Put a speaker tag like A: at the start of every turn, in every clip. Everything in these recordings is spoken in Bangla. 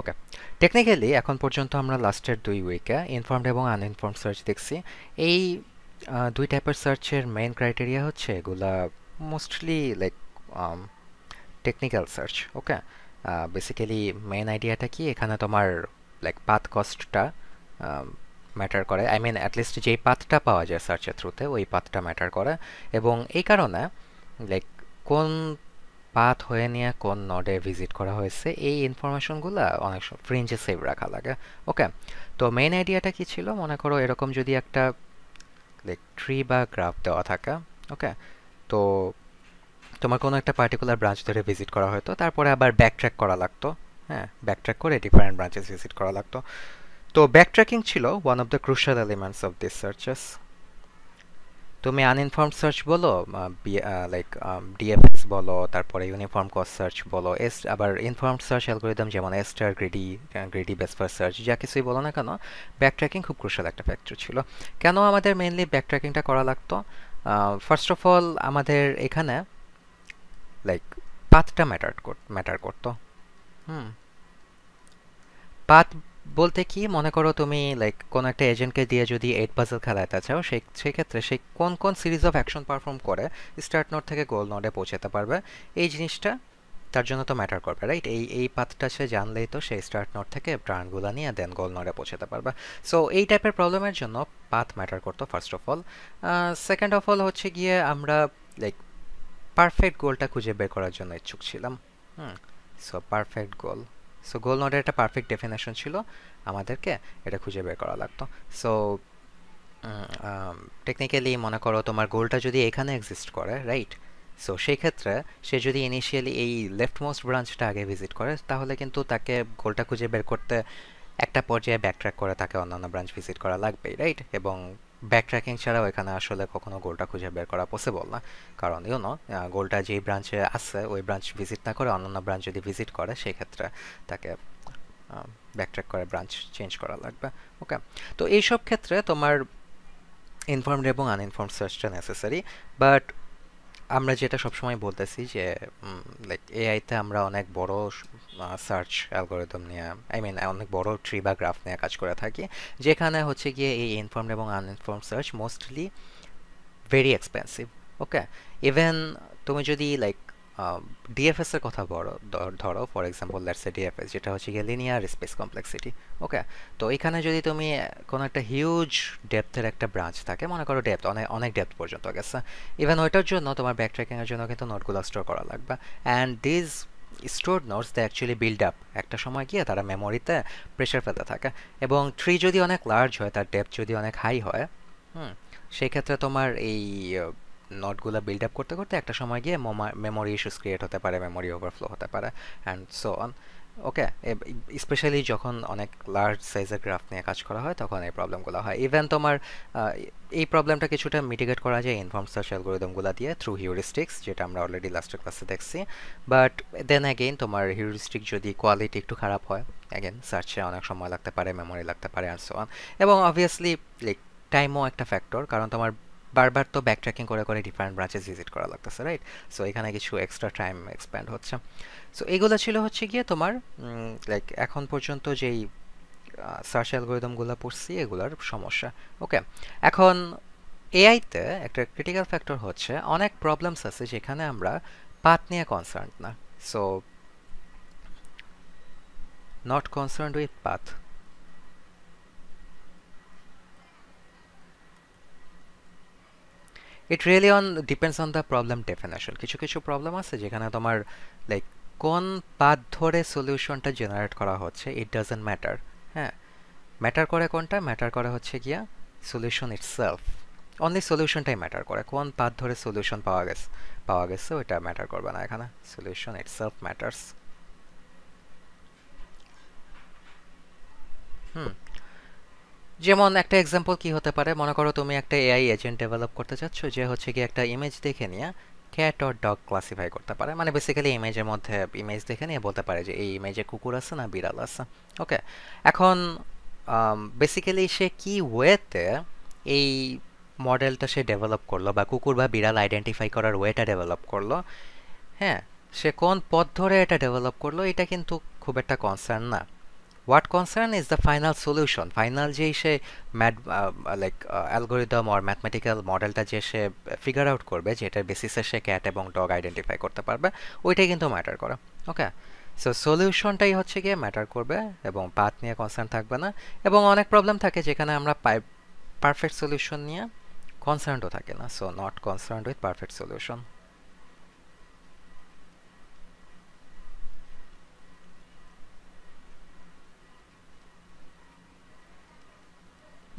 A: ওকে, টেকনিক্যালি এখন পর্যন্ত আমরা লাস্টের 2 উইকে ইনফর্মড এবং আনইনফর্মড সার্চ দেখছি। এই দুই টাইপের সার্চের মেইন ক্রাইটেরিয়া হচ্ছে এগুলা মোস্টলি লাইক টেকনিক্যাল সার্চ। ওকে, বেসিক্যালি মেইন আইডিয়াটা কি, এখানে তোমার লাইক পাথ কস্টটা ম্যাটার করে। আই মিন অ্যাটলিস্ট যেই পাথটা পাওয়া যায় সার্চের থ্রুতে ওই পাথটা ম্যাটার করে। এবং এই কারণে লাইক কোন পাথ হয়ে নিয়ে কোন নডে ভিজিট করা হয়েছে এই ইনফরমেশনগুলো অনেক ফ্রিঞ্জে সেভ রাখা লাগে। ওকে, তো মেইন আইডিয়াটা কি ছিল, মনে করো এরকম যদি একটা লাইক ট্রি বা গ্রাফ দেওয়া থাকে। ওকে, তো তোমার কোনো একটা পার্টিকুলার ব্রাঞ্চ ধরে ভিজিট করা হতো, তারপরে আবার ব্যাকট্র্যাক করা লাগতো। হ্যাঁ, ব্যাকট্র্যাক করে ডিফারেন্ট ব্রাঞ্চেস ভিজিট করা লাগতো। তো ব্যাকট্র্যাকিং ছিল one of the crucial elements of this searches. তুমি আনইনফর্মড সার্চ বলো, লাইক ডিএফএস বলো, তারপরে ইউনিফর্ম কস্ট সার্চ বলো, আবার ইনফর্মড সার্চ অ্যালগোরিদম যেমন A star, greedy best first search, যা কিছুই বলো না কেন, ব্যাকট্র্যাকিং খুব ক্রুশাল একটা ফ্যাক্টর ছিল। কেন আমাদের মেইনলি ব্যাকট্র্যাকিংটা করা লাগতো? ফার্স্ট অফ অল আমাদের এখানে লাইক পাথটা ম্যাটার করতো। হুম, পাথ বলতে কি, মনে করো তুমি লাইক কোন একটা এজেন্টকে দিয়ে যদি 8 পাজল খেলাতে চাও, সেক্ষেত্রে সে কোন কোন সিরিজ অফ অ্যাকশন পারফর্ম করে স্টার্ট নোড থেকে গোল নোডে পৌঁছাতে পারবে, এই জিনিসটা তার জন্য তো ম্যাটার করবে, রাইট? এই পাথটা সে জানলেই তো সে স্টার্ট নোড থেকে প্রাণগুলা নিয়ে দেন গোল নোডে পৌঁছাতে পারবে। সো এই টাইপের প্রবলেমের জন্য পাথ ম্যাটার করতো first of all. Second of all হচ্ছে গিয়ে আমরা লাইক পারফেক্ট গোলটা খুঁজে বের করার জন্য ইচ্ছুক ছিলাম। হুম, সো পারফেক্ট গোল, সো গোল নোডের একটা পারফেক্ট ডেফিনেশন ছিল, আমাদেরকে এটা খুঁজে বের করা লাগতো। সো টেকনিক্যালি মনে করো তোমার গোলটা যদি এখানে এক্সিস্ট করে, রাইট? সো সেই ক্ষেত্রে সে যদি ইনিশিয়ালি এই লেফট মোস্ট ব্রাঞ্চটা আগে ভিজিট করে, তাহলে কিন্তু তাকে গোলটা খুঁজে বের করতে একটা পর্যায়ে ব্যাকট্র্যাক করে তাকে অন্যান্য ব্রাঞ্চ ভিজিট করা লাগবেই, রাইট? এবং ব্যাকট্র্যাকিং ছাড়াও এখানে আসলে কখনো গোলটা খুঁজে বের করা পসিবল না, কারণ গোলটা যেই ব্রাঞ্চে আছে ওই ব্রাঞ্চ ভিজিট না করে অন্যান্য ব্রাঞ্চ যদি ভিজিট করে সেই ক্ষেত্রে তাকে ব্যাকট্র্যাক করে ব্রাঞ্চ চেঞ্জ করা লাগবে। ওকে, তো এইসব ক্ষেত্রে তোমার ইনফর্মড এবং আনইনফর্মড সার্চটা নেসেসারি। বাট আমরা যেটা সবসময় বলতেছি যে লাইক এআইতে আমরা অনেক বড় সার্চ অ্যালগোরিদম নিয়ে, আই মিন অনেক বড় ট্রি বা গ্রাফ নিয়ে কাজ করে থাকি, যেখানে হচ্ছে গিয়ে এই ইনফর্মড এবং আনইনফর্মড সার্চ মোস্টলি ভেরি এক্সপেন্সিভ। ওকে, ইভেন তুমি যদি লাইক ডিএফএস এর কথা ধরো, for example let's say DFS, যেটা হচ্ছে গিয়ে লিনিয়ার স্পেস কমপ্লেক্সিটি। ওকে, তো এখানে যদি তুমি কোনো একটা হিউজ ডেপথের একটা ব্রাঞ্চ থাকে, মনে করো ডেপথ অনেক অনেক ডেপথ পর্যন্ত গেছে, ইভেন ওইটার জন্য তোমার ব্যাকট্র্যাকিং এর জন্য কিন্তু নোটগুলো স্টোর করা লাগবে। And this stored notes they actually build up, একটা সময় গিয়ে তারা মেমোরিতে প্রেশার ফেলতে থাকে। এবং ট্রি যদি অনেক লার্জ হয়, তার ডেপথ যদি অনেক হাই হয়, হুম, সেই ক্ষেত্রে তোমার এই নোটগুলো বিল্ড আপ করতে করতে একটা সময় গিয়ে মেমোরি ইস্যুস ক্রিয়েট হতে পারে, মেমোরি ওভারফ্লো হতে পারে, and so on. Okay, specially যখন অনেক লার্জ সাইজের গ্রাফ নিয়ে কাজ করা হয় তখন এই প্রবলেমগুলো হয়। ইভেন তোমার আহ, এই প্রবলেমটা কিছুটা মিটিগেট করা যায় ইনফর্ম সার্চ অ্যালগোরিদমগুলো দিয়ে থ্রু হিউরিস্টিক্স, যেটা আমরা অলরেডি লাস্টের ক্লাসে দেখছি। বাট দেন অ্যাগেইন তোমার হিউরিস্টিক যদি কোয়ালিটি একটু খারাপ হয়, অ্যাগেন সার্চে অনেক সময় লাগতে পারে, মেমোরি লাগতে পারে, অ্যান্ড সো অন। এবং অবভিয়াসলি লাইক টাইমও একটা ফ্যাক্টর, কারণ তোমার বারবার তো ব্যাক ট্র্যাকিং করে করে ডিফারেন্ট ব্রাঞ্চেস ভিজিট করা লাগতেছে, রাইট? সো এখানে কিছু এক্সট্রা টাইম এক্সপ্যান্ড হচ্ছে। সো এগুলো ছিল হচ্ছে গিয়ে তোমার লাইক এখন পর্যন্ত যেই সার্চ অ্যালগোরিদমগুলো পড়ছি এগুলোর সমস্যা। ওকে, এখন এআইতে একটা ক্রিটিক্যাল ফ্যাক্টর হচ্ছে অনেক প্রবলেমস আছে যেখানে আমরা পাথ নিয়ে কনসার্ন না। So not concerned with path. It really on depends on the problem definition. কিছু কিছু প্রবলেম আছে যেখানে তোমার লাইক কোন পাথ ধরে সলিউশনটা জেনারেট করা হচ্ছে ইট ডাজন্ট ম্যাটার। হ্যাঁ, ম্যাটার করে কোনটা, ম্যাটার করে হচ্ছে গিয়া সলিউশন ইটসেলফ। অনলি সলিউশনটাই ম্যাটার করে, কোন পাথ ধরে সলিউশন পাওয়া গেছে ওইটা ম্যাটার করবে না এখানে, সলিউশন ইটসেলফ ম্যাটার্স। হুম, যেমন একটা এক্সাম্পল কি হতে পারে, মনে করো তুমি একটা এআই এজেন্ট ডেভেলপ করতে চাচ্ছ যে হচ্ছে কি একটা ইমেজ দেখে নিয়ে ক্যাট অর ডগ ক্লাসিফাই করতে পারে, মানে বেসিক্যালি ইমেজের মধ্যে ইমেজ দেখে নিয়ে বলতে পারে যে এই ইমেজে কুকুর আছে না বিড়াল আছে। ওকে, এখন বেসিক্যালি সে কি ওয়েতে এই মডেলটা সে ডেভেলপ করলো, বা কুকুর বা বিড়াল আইডেন্টিফাই করার ওয়েটা ডেভেলপ করলো, হ্যাঁ, সে কোন পথ ধরে এটা ডেভেলপ করলো এটা কিন্তু খুব একটা কনসার্ন না। What concern is the final solution, final যে সে math like algorithm or mathematical মডেলটা যে সে ফিগার আউট করবে, যেটার বেসিসে সে ক্যাট এবং ডগ আইডেন্টিফাই করতে পারবে, ওইটাই কিন্তু ম্যাটার করে। ওকে, সো সলিউশনটাই হচ্ছে গিয়ে ম্যাটার করবে এবং পাথ নিয়ে কনসার্ন থাকবে না। এবং অনেক প্রবলেম থাকে যেখানে আমরা পারফেক্ট সলিউশন নিয়ে কনসার্নও থাকে না, so not concerned with perfect solution.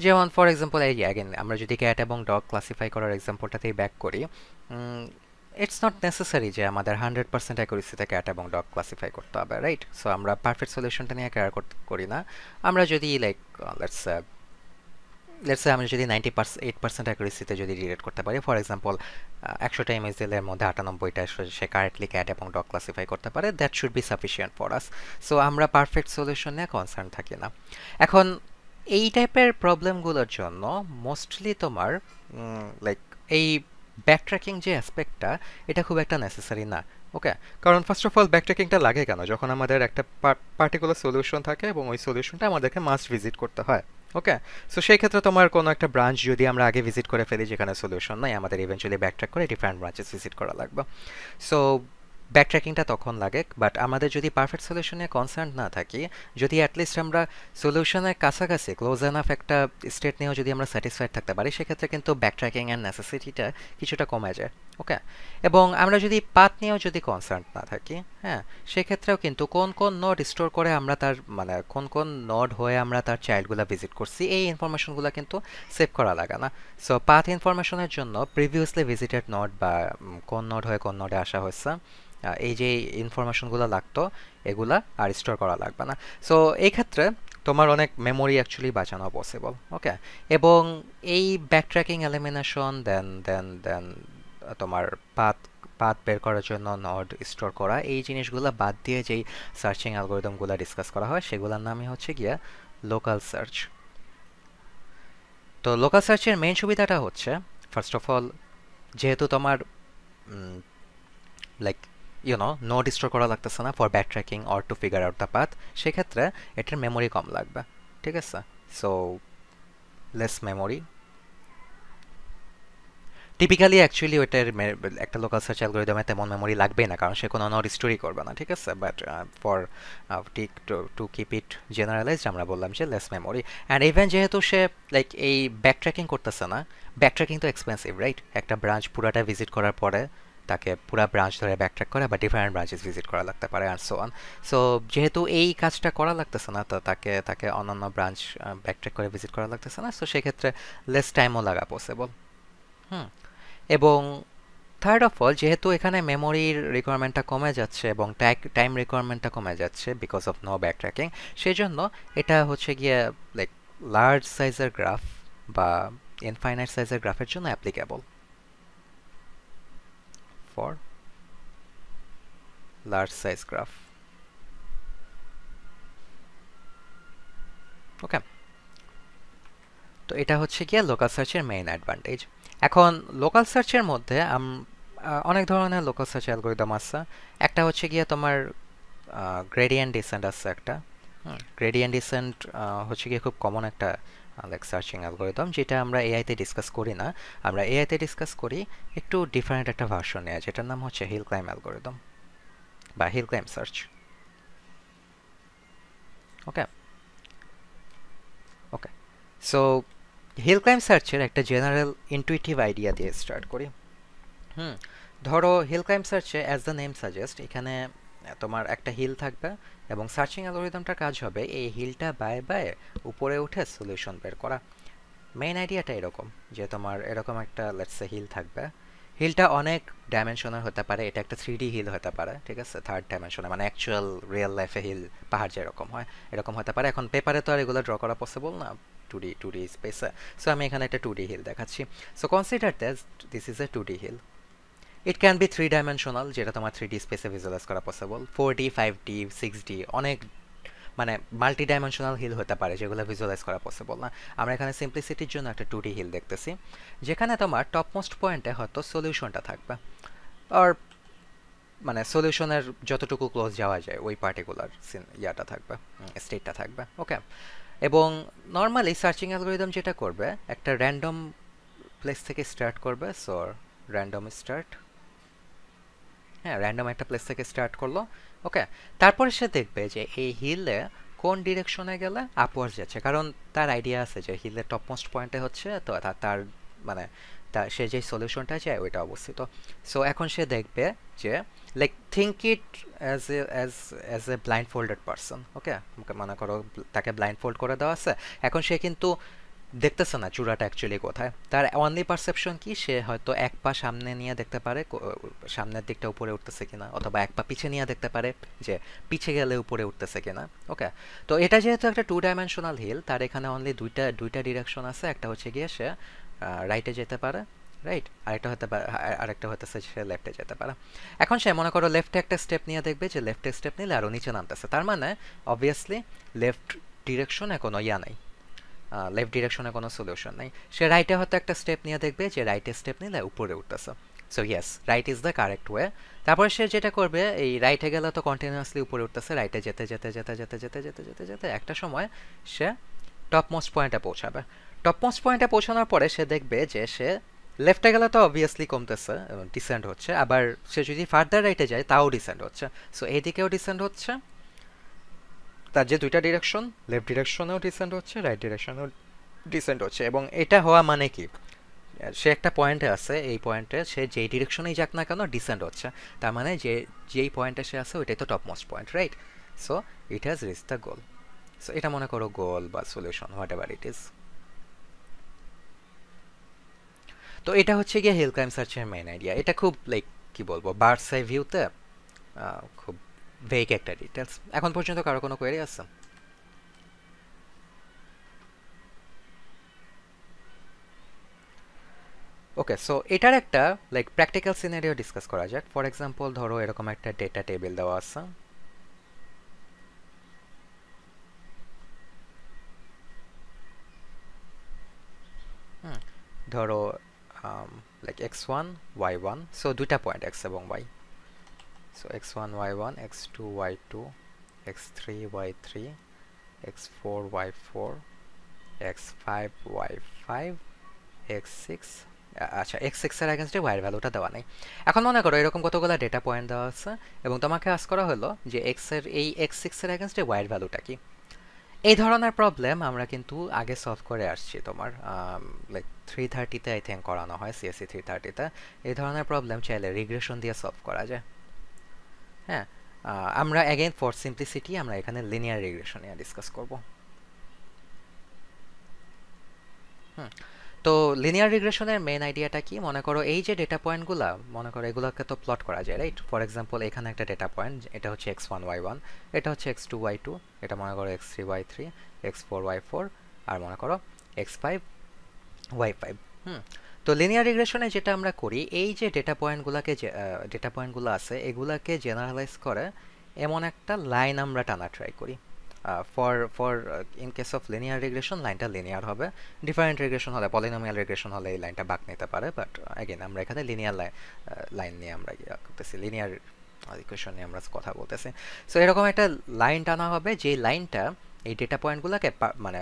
A: যেমন ফর এক্সাম্পল এই অ্যাগেন আমরা যদি ক্যাট এবং ডগ ক্লাসিফাই করার এক্সাম্পলটাতেই ব্যাক করি, ইটস নট নেসেসারি যে আমাদের 100% অ্যাকুরেসিতে ক্যাট এবং ডগ ক্লাসিফাই করতে হবে, রাইট? সো আমরা পারফেক্ট সলিউশনটা নিয়ে কেয়ার করি না। আমরা যদি লাইক লেটস লেটস আমি যদি 98% অ্যাকুরেসিতে যদি ডিরেক্ট করতে পারি, ফর এক্সাম্পল 100টা ইমেজ দিলের মধ্যে 98টা সে কারেক্টলি ক্যাট এবং ডগ ক্লাসিফাই করতে পারে, that should be sufficient for us. So আমরা পারফেক্ট সলিউশন নিয়ে কনসার্ন থাকি না। এখন এই টাইপের প্রবলেমগুলোর জন্য মোস্টলি তোমার লাইক এই ব্যাকট্র্যাকিং যে অ্যাসপেক্টটা, এটা খুব একটা নেসেসারি না। ওকে, কারণ ফার্স্ট অফ অল ব্যাকট্র্যাকিংটা লাগে কেন? যখন আমাদের একটা পার্টিকুলার সলিউশন থাকে এবং ওই সলিউশনটা আমাদেরকে মাস্ট ভিজিট করতে হয়। ওকে, সো সেই ক্ষেত্রে তোমার কোনো একটা ব্রাঞ্চ যদি আমরা আগে ভিজিট করে ফেলি যেখানে সলিউশন নাই, আমাদের ইভেন্চুয়ালি ব্যাকট্র্যাক করে ডিফারেন্ট ব্রাঞ্চেস ভিজিট করা লাগবে। সো ব্যাকট্র্যাকিংটা তখন লাগে, বাট আমাদের যদি পারফেক্ট সলিউশনে কনসার্ন না থাকি, যদি অ্যাটলিস্ট আমরা সলিউশনের কাছাকাছি ক্লোজ এনাফ একটা স্টেট নিয়েও যদি আমরা স্যাটিসফাইড থাকতে পারি, সেক্ষেত্রে কিন্তু ব্যাকট্র্যাকিং এর নেসেসিটিটা কিছুটা কমে যায়। ওকে, এবং আমরা যদি পাথ নিয়েও যদি কনসার্ন না থাকি, হ্যাঁ, সেক্ষেত্রেও কিন্তু কোন কোন নোড স্টোর করে আমরা তার মানে কোন কোন নোড হয়ে আমরা তার চাইল্ডগুলো ভিজিট করছি, এই ইনফরমেশনগুলো কিন্তু সেভ করা লাগে না। সো পাথ ইনফরমেশনের জন্য প্রিভিয়াসলি ভিজিটেড নোড বা কোন নোড হয়ে কোন নোডে আসা হয়েছে, এই যে ইনফরমেশনগুলো লাগতো, এগুলা আর স্টোর করা লাগবে না। সো এই ক্ষেত্রে তোমার অনেক মেমোরি অ্যাকচুয়ালি বাঁচানো পসিবল। ওকে, এবং এই ব্যাকট্র্যাকিং এলিমিনেশন দেন দেন দেন তোমার পাথ পাথ বের করার জন্য নড স্টোর করা, এই জিনিসগুলো বাদ দিয়ে যেই সার্চিং অ্যালগরিদমগুলো ডিসকাস করা হয়, সেগুলোর নামই হচ্ছে গিয়া লোকাল সার্চ। তো লোকাল সার্চের মেইন সুবিধাটা হচ্ছে ফার্স্ট অফ অল, যেহেতু তোমার লাইক নোড স্টোর করা লাগতেছে না for back tracking or to figure out the path, সেক্ষেত্রে এটার মেমোরি কম লাগবে। ঠিক আছে, so less memory typically actually ওইটার একটা লোকাল সার্চ অ্যালগরিদমে তেমন মেমোরি লাগবেই না, কারণ সে কোনো নোড স্টোরি করবে না। ঠিক আছে, but for to keep it generalised আমরা বললাম যে লেস মেমোরি। অ্যান্ড ইভেন যেহেতু সে লাইক এই ব্যাক ট্র্যাকিং করতেছে না, ব্যাক ট্র্যাকিং তো এক্সপেন্সিভ, রাইট? একটা ব্রাঞ্চ পুরাটা ভিজিট করার পরে তাকে পুরা ব্রাঞ্চ ধরে ব্যাকট্র্যাক করা বা ডিফারেন্ট ব্রাঞ্চেস ভিজিট করা লাগতে পারে অ্যান্ড সো অন। সো যেহেতু এই কাজটা করা লাগতেছে না, তো তাকে তাকে অন্যান্য ব্রাঞ্চ ব্যাকট্র্যাক করে ভিজিট করা লাগতেছে না, সো সেক্ষেত্রে লেস টাইমও লাগা পসিবল। হুম, এবং থার্ড অফ অল, যেহেতু এখানে মেমোরির রিকোয়ারমেন্টটা কমে যাচ্ছে এবং টাইম রিকোয়ারমেন্টটা কমে যাচ্ছে because of no back tracking, সেই জন্য এটা হচ্ছে গিয়ে লাইক লার্জ সাইজের গ্রাফ বা ইনফাইনাইট সাইজের গ্রাফের জন্য applicable for large size graph. Okay, তো এটা হচ্ছে গিয়ে লোকাল সার্চের মেইন অ্যাডভান্টেজ। এখন লোকাল সার্চের মধ্যে অনেক ধরনের লোকাল সার্চ অ্যালগরিদম আছে। একটা হচ্ছে গিয়ে তোমার গ্রেডিয়েন্ট ডিসেন্ট আছে একটা। গ্রেডিয়েন্ট ডিসেন্ট হচ্ছে গিয়ে খুব কমন একটা লাইক সার্চিং অ্যালগরিদম, যেটা আমরা এআইতে ডিসকাস করি না। আমরা এআইতে ডিসকাস করি একটু ডিফারেন্ট একটা ভার্সন নিয়ে, যেটার নাম হচ্ছে হিল ক্লাইম্ব অ্যালগরিদম বা hill climb search. Okay, okay, so hill climb সার্চের একটা জেনারেল ইনটুইটিভ আইডিয়া দিয়ে স্টার্ট করি। হুম, ধরো হিল ক্লাইম্ব সার্চে অ্যাজ দ্য নেম সাজেস্ট, এখানে তোমার একটা হিল থাকবে এবং সার্চিং অ্যালগরিদমটার কাজ হবে এই হিলটা বায়ে বায়ে উপরে উঠে সলিউশন বের করা। মেইন আইডিয়াটা এরকম যে তোমার এরকম একটা লেটস সে হিল থাকবে, হিলটা অনেক ডাইমেনশনের হতে পারে, এটা একটা 3D হিল হতে পারে। ঠিক আছে, থার্ড ডাইমেনশনে মানে অ্যাকচুয়াল রিয়েল লাইফে হিল পাহাড় যেরকম হয় এরকম হতে পারে। এখন পেপারে তো আর এগুলো ড্র করা পসিবল না 2D স্পেসে, সো আমি এখানে একটা 2D হিল দেখাচ্ছি। So consider this is a 2D hill. It can be 3 dimensional, যেটা তোমার 3D স্পেসে ভিজুয়ালাইজ করা পসিবল, 4D 5D 6D, অনেক মানে মাল্টি ডাইমেনশনাল হিল হতে পারে যেগুলো ভিজুয়ালাইজ করা পসিবল না। আমরা এখানে সিম্পলিসিটির জন্য একটা 2D হিল দেখতেছি, যেখানে তোমার টপ মোস্ট পয়েন্টে হয়তো সলিউশনটা থাকবে। আর মানে সলিউশনের যতটুকু ক্লোজ যাওয়া যায় ওই পার্টিকুলার ইয়াটা থাকবে, স্টেটটা থাকবে। ওকে, এবং নর্মালি সার্চিং অ্যালগোরিদম যেটা করবে একটা র্যান্ডম প্লেস থেকে স্টার্ট করবে। সো র্যান্ডম স্টার্ট, হ্যাঁ র্যান্ডম একটা প্লেস থেকে স্টার্ট করলো। ওকে, তারপরে সে দেখবে যে এই হিলে কোন ডিরেকশনে গেলে আপওয়ার্ডস যাচ্ছে, কারণ তার আইডিয়া আছে যে হিলের টপ মোস্ট পয়েন্টে হচ্ছে, তো তার মানে তার সে যে সলিউশনটা চায় ওইটা অবস্থিত। সো এখন সে দেখবে যে like think it as a as a blindfolded person. Okay, মনে করো তাকে ব্লাইন্ড ফোল্ড করে দেওয়া আছে, এখন সে কিন্তু দেখতেছে না চূড়াটা অ্যাকচুয়ালি কোথায়। তার অনলি পারসেপশন কি, সে হয়তো এক পা সামনে নিয়ে দেখতে পারে সামনের দিকটা উপরে উঠতেছে কিনা, অথবা এক পা পিছে নিয়ে দেখতে পারে যে পিছে গেলে উপরে উঠতেছে কিনা। ওকে, তো এটা যেহেতু একটা 2 ডাইমেনশনাল হিল, তার এখানে অনলি দুইটা ডিরেকশন আছে। একটা হচ্ছে গিয়ে সে রাইটে যেতে পারে, রাইট, আরেকটা হতেছে সে লেফটে যেতে পারে। এখন সে মনে করো লেফটে একটা স্টেপ নিয়ে দেখবে যে লেফটে স্টেপ নিলে আরও নিচে নামতেছে, তার মানে অবভিয়াসলি লেফট ডিরেকশনে কোনো ইয়া নাই, লেফট ডিরেকশনে কোনো সলিউশন নাই। সে রাইটে হয়তো একটা স্টেপ নিয়ে দেখবে যে রাইটে স্টেপ নিলে উপরে উঠতেছে। So yes, right is the correct way. তারপরে সে যেটা করবে, এই রাইটে গেলে তো কন্টিনিউয়াসলি উপরে উঠতেছে, রাইটে যেতে যেতে যেতে যেতে যেতে যেতে যেতে যেতে একটা সময় সে টপ মোস্ট পয়েন্টে পৌঁছাবে। টপ মোস্ট পয়েন্টে পৌঁছানোর পরে সে দেখবে যে সে লেফটে গেলে তো অবভিয়াসলি কমতেছে, ডিসেন্ড হচ্ছে, আবার সে যদি ফার্দার রাইটে যায় তাও ডিসেন্ড হচ্ছে। সো এইদিকেও ডিসেন্ড হচ্ছে, তার যে দুইটা ডিরেকশন, লেফট ডিরেকশনেও ডিসেন্ড হচ্ছে, রাইট ডিরেকশনেও ডিসেন্ড হচ্ছে। এবং এটা হওয়া মানে কি, সে একটা পয়েন্টে আছে, এই পয়েন্টে সে যেই ডিরেকশনেই যাক না কেন ডিসেন্ড হচ্ছে, তার মানে যেই পয়েন্টে সে আছে ওইটাই তো top most point, right? So it has reach the goal. So এটা মনে করো গোল বা solution, what ever it is. তো এটা হচ্ছে গিয়ে হিল ক্লাইম্ব সার্চের মেইন আইডিয়া। এটা খুব লাইক কি বলবো, বার্ডস আই ভিউতে খুব ভেগ একটা ডিটেলস। এখন পর্যন্ত কারো কোনো কোয়েরি আছে? ওকে, সো এটার একটা লাইক প্র্যাকটিক্যাল সিনারিও ডিসকাস করা যাক। ফর এক্সাম্পল ধরো এরকম একটা ডেটা টেবিল দেওয়া আছে, ধরো লাইক x1 y1, সো দুইটা পয়েন্ট x এবং y। So x1 y1, x2 y2, x3 y3, x4 y4, x5 y5, x6, আচ্ছা x6 এর এগেইনস্টে y এর ভ্যালুটা দেওয়া নেই। এখন মনে করো এরকম কতগুলো ডেটা পয়েন্ট দেওয়া আছে এবং তোমাকে আস্ক করা হলো যে x এর এই x6 এর এগেইনস্টে y এর ভ্যালুটা কি। এই ধরনের প্রবলেম আমরা কিন্তু আগে সলভ করে আসছি, তোমার লাইক 330-তে আই থিঙ্ক করানো হয়, সিএসসি 330-তে। এই ধরনের প্রবলেম চাইলে রিগ্রেশন দিয়ে সলভ করা যায়। হ্যাঁ, আমরা অ্যাগেইন ফর সিম্পলিসিটি আমরা এখানে লিনিয়ার রিগ্রেশন নিয়ে ডিসকাস করব। হুম, তো লিনিয়ার রিগ্রেশনের মেইন আইডিয়াটা কি, মনে করো এই যে ডেটা পয়েন্টগুলো, মনে করো এগুলোকে তো প্লট করা যায়, রাইট? ফর এক্সাম্পল এখানে একটা ডেটা পয়েন্ট, এটা হচ্ছে x1 y1, এটা হচ্ছে x2 y2, এটা মনে করো x3 y3, x4 y4, আর মনে করো x5 y5। হুম, তো লিনিয়ার রিগ্রেশনে যেটা আমরা করি, এই যে ডেটা পয়েন্টগুলো আছে এগুলাকে জেনারেলাইজ করে এমন একটা লাইন আমরা টানা ট্রাই করি। For in case of linear regression লাইনটা লিনিয়ার হবে, ডিফারেন্ট রিগ্রেশন হলে, পলিনোমিয়াল রিগ্রেশন হলে এই লাইনটা বাঁক নিতে পারে, বাট অ্যাগেন আমরা এখানে লিনিয়ার লাইন নিয়ে আমরা করতেছি, লিনিয়ার ইকুয়েশন নিয়ে আমরা কথা বলতেছি। সো এরকম একটা লাইন টানা হবে, যে লাইনটা এই ডেটা পয়েন্টগুলোকে মানে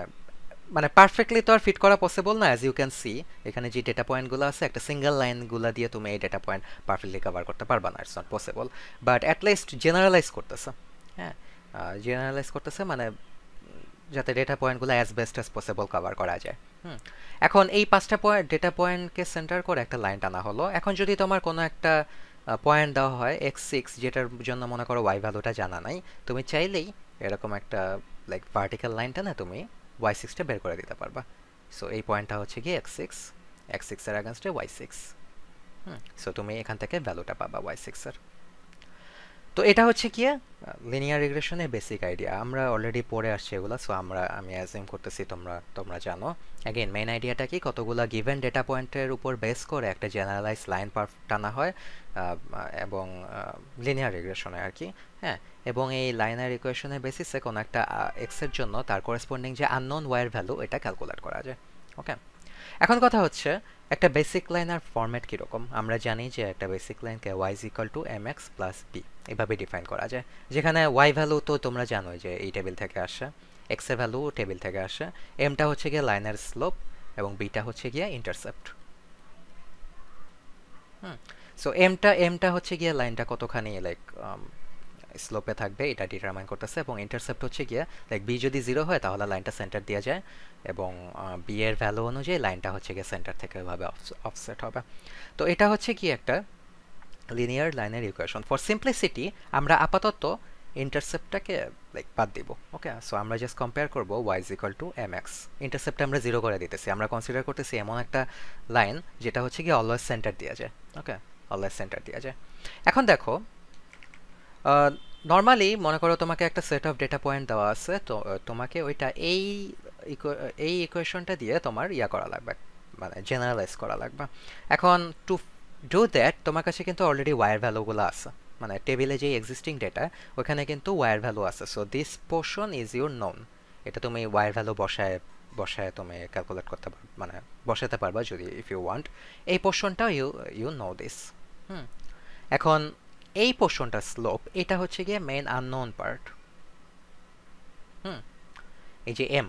A: মানে পারফেক্টলি তো আর ফিট করা পসিবল না। অ্যাজ ইউ ক্যান সি এখানে যে ডেটা পয়েন্টগুলো আছে, একটা সিঙ্গেল লাইনগুলো দিয়ে তুমি এই ডেটা পয়েন্ট পারফেক্টলি কভার করতে পারবা না, it's not possible. But at least generalize করতেছে, হ্যাঁ জেনারেলাইজ করতেছে, মানে যাতে ডেটা পয়েন্টগুলো as best as possible cover করা যায়। এখন এই 5টা ডেটা পয়েন্টকে সেন্টার করে একটা লাইন টানা হলো। এখন যদি তোমার কোনো একটা পয়েন্ট দেওয়া হয় x6, যেটার জন্য মনে করো y ভ্যালুটা জানা নাই, তুমি চাইলেই এরকম একটা লাইক ভার্টিক্যাল লাইন টানা তুমি y6টা বের করে দিতে পারবা। সো এই পয়েন্টটা হচ্ছে কি x6, x6 এর এগেইনস্টে y6। সো তুমি এখান থেকে ভ্যালুটা পাবা y6 এর। তো এটা হচ্ছে কি লিনিয়ার রিগ্রেশনের বেসিক আইডিয়া, আমরা অলরেডি পড়ে আসছি এগুলো। সো আমি অ্যাজিউম করতেছি তোমরা জানো। অ্যাগেন মেইন আইডিয়াটা কি, কতগুলো গিভেন ডেটা পয়েন্টের উপর বেস করে একটা জেনারেলাইজ লাইন টানা হয় এবং লিনিয়ার রিগ্রেশনে আর কি। হ্যাঁ, এবং এই লাইনার ইকুয়েশনের বেসিসে কোনো একটা এক্স এর জন্য তার করেসপন্ডিং যে আননোন ওয়াই এর ভ্যালু এটা ক্যালকুলেট করা যায়। ওকে, এখন কথা হচ্ছে একটা বেসিক লাইনের ফরম্যাট কীরকম। আমরা জানি যে একটা বেসিক লাইনকে y is equal to mx plus b এভাবে ডিফাইন করা যায়, যেখানে y ভ্যালু তো তোমরা জানোই যে এই টেবিল থেকে আসে, x এর ভ্যালু টেবিল থেকে আসে, mটা হচ্ছে গিয়ে লাইনের স্লোপ এবং বিটা হচ্ছে গিয়ে ইন্টারসেপ্ট। হুম, সো এমটা হচ্ছে গিয়ে লাইনটা কতখানি লাইক স্লোপে থাকবে এটা ডিটারমাইন করতেছে, এবং ইন্টারসেপ্ট হচ্ছে গিয়ে লাইক বি যদি 0 হয় তাহলে লাইনটা সেন্টার দেওয়া যায়, এবং বি এর ভ্যালু অনুযায়ী লাইনটা হচ্ছে গিয়ে সেন্টার থেকে ওইভাবে অফসেট হবে। তো এটা হচ্ছে কি একটা লিনিয়ার লাইনের ইকুয়েশন। ফর সিম্পলিসিটি আমরা আপাতত ইন্টারসেপ্টটাকে লাইক বাদ দিব। ওকে, সো আমরা জাস্ট কম্পেয়ার করবো y is equal to mx, ইন্টারসেপ্টটা আমরা 0 করে দিতেছি, আমরা কনসিডার করতেছি এমন একটা লাইন যেটা হচ্ছে কি অলওয়েজ সেন্টার দেওয়া যায়। ওকে, অলওয়েজ সেন্টার দেওয়া যায়। এখন দেখো নর্মালি মনে করো তোমাকে একটা সেট অফ ডেটা পয়েন্ট দেওয়া আছে, তো তোমাকে ওইটা এই ইকুয়েশনটা দিয়ে তোমার ইয়া করা লাগবে, মানে জেনারেলাইজ করা লাগবে। এখন টু ডু দ্যাট তোমার কাছে কিন্তু অলরেডি ওয়ার ভ্যালুগুলো আছে, মানে টেবিলে যে এক্সিস্টিং ডেটা ওখানে কিন্তু ওয়ার ভ্যালু আছে। So this portion is your known, এটা তুমি ওয়ার ভ্যালু বসায় বসায় তুমি ক্যালকুলেট করতে পারবে, মানে বসাতে পারবা যদি ইফ ইউ ওয়ান্ট। এই পোর্শনটাও ইউ নো দিস। হুম, এখন এই পোর্শনটা স্লোপ, এটা হচ্ছে গিয়ে মেইন আননোন পার্ট। হুম, এই যে এম,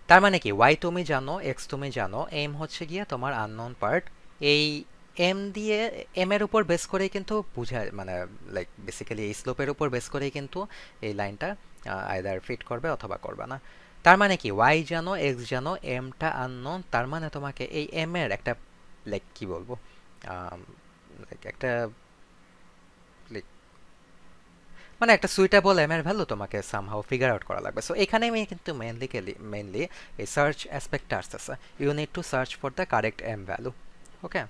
A: তার মানে কি ওয়াই তুমি জানো, এক্স তুমি জানো, এম হচ্ছে গিয়ে তোমার আননোন পার্ট। এই এম দিয়ে এম এর উপর বেস করেই কিন্তু বুঝায়, মানে লাইক বেসিক্যালি এই স্লোপের উপর বেস করেই কিন্তু এই লাইনটা আইদার ফিট করবে অথবা করবে না। তার মানে কি ওয়াই জানো, এক্স জানো, এমটা আননোন, তার মানে তোমাকে এই এম এর একটা লাইক কি বলবো লাইক একটা লাইক মানে একটা সুইটেবল এম এর ভ্যালু তোমাকে সামহাউ ফিগার আউট করা লাগবে। সো এখানে আমি কিন্তু মেইনলি এই সার্চ অ্যাসপেক্টটা আসতেছে, you need to search for the correct M value. Okay,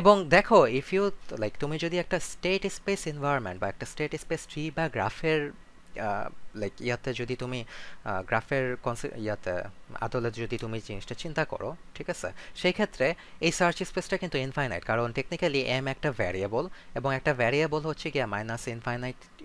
A: এবং দেখো ইফ ইউ লাইক তুমি যদি একটা স্টেট স্পেস এনভায়রনমেন্ট বা একটা স্টেট স্পেস ট্রি বা গ্রাফের লাইক ইয়াতে যদি তুমি গ্রাফের ইয়াতে আদলে যদি তুমি জিনিসটা চিন্তা করো, ঠিক আছে, সেই ক্ষেত্রে এই সার্চ স্পেসটা কিন্তু ইনফাইনাইট, কারণ টেকনিক্যালি এম একটা ভ্যারিয়েবল, এবং একটা ভ্যারিয়েবল হচ্ছে গিয়ে মাইনাস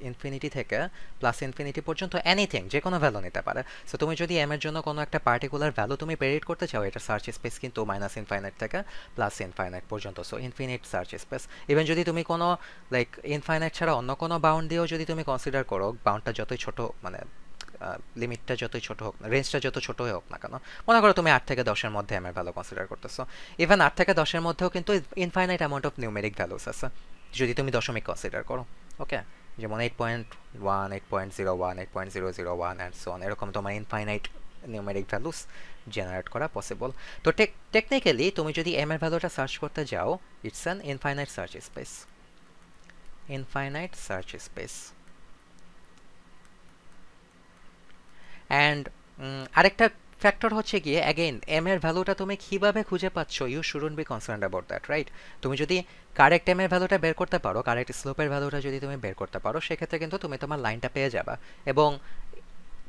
A: ইনফিনিটি থেকে প্লাস ইনফিনিটি পর্যন্ত এনিথিং যে কোনো ভ্যালু নিতে পারে। সো তুমি যদি এম এর জন্য কোনো একটা পার্টিকুলার ভ্যালু তুমি প্রেডিক্ট করতে চাও, এটা সার্চ স্পেস কিন্তু মাইনাস ইনফাইনাইট থেকে প্লাস ইনফাইনাইট পর্যন্ত, so infinite search space. Even যদি তুমি কোনো লাইক ইনফাইনাইট ছাড়া অন্য কোনো বাউন্ড দিয়েও যদি তুমি কনসিডার করো, বাউন্ডটা যতই ছোট, মানে লিমিটটা যতই ছোট হোক না, রেঞ্জটা যত ছোট হোক না কেন, মনে করো তুমি 8 থেকে 10-এর মধ্যে এম এর ভ্যালু কনসিডার করতেছো, ইভেন 8 থেকে 10-এর মধ্যেও কিন্তু infinite amount of numeric values আছে যদি তুমি দশমিক কনসিডার করো। ওকে, যেমন 8.1, 8.01, 8.001 অ্যান্ড সো অন, এরকম তোমার ইনফাইনাইট নিউমেরিক ভ্যালুস জেনারেট করা পসিবল। তো টেকনিক্যালি তুমি যদি এম এর ভ্যালুটা সার্চ করতে যাও, it's an infinite search space, infinite search space. And আরেকটা ফ্যাক্টর হচ্ছে গিয়ে অ্যাগেইন এম এর ভ্যালুটা তুমি কীভাবে খুঁজে পাচ্ছ, you shouldn't be concerned about that, right? তুমি যদি কারেক্ট এম এর ভ্যালুটা বের করতে পারো, কারেক্ট স্লোপের ভ্যালুটা যদি তুমি বের করতে পারো, সেক্ষেত্রে কিন্তু তুমি তোমার লাইনটা পেয়ে যাবা, এবং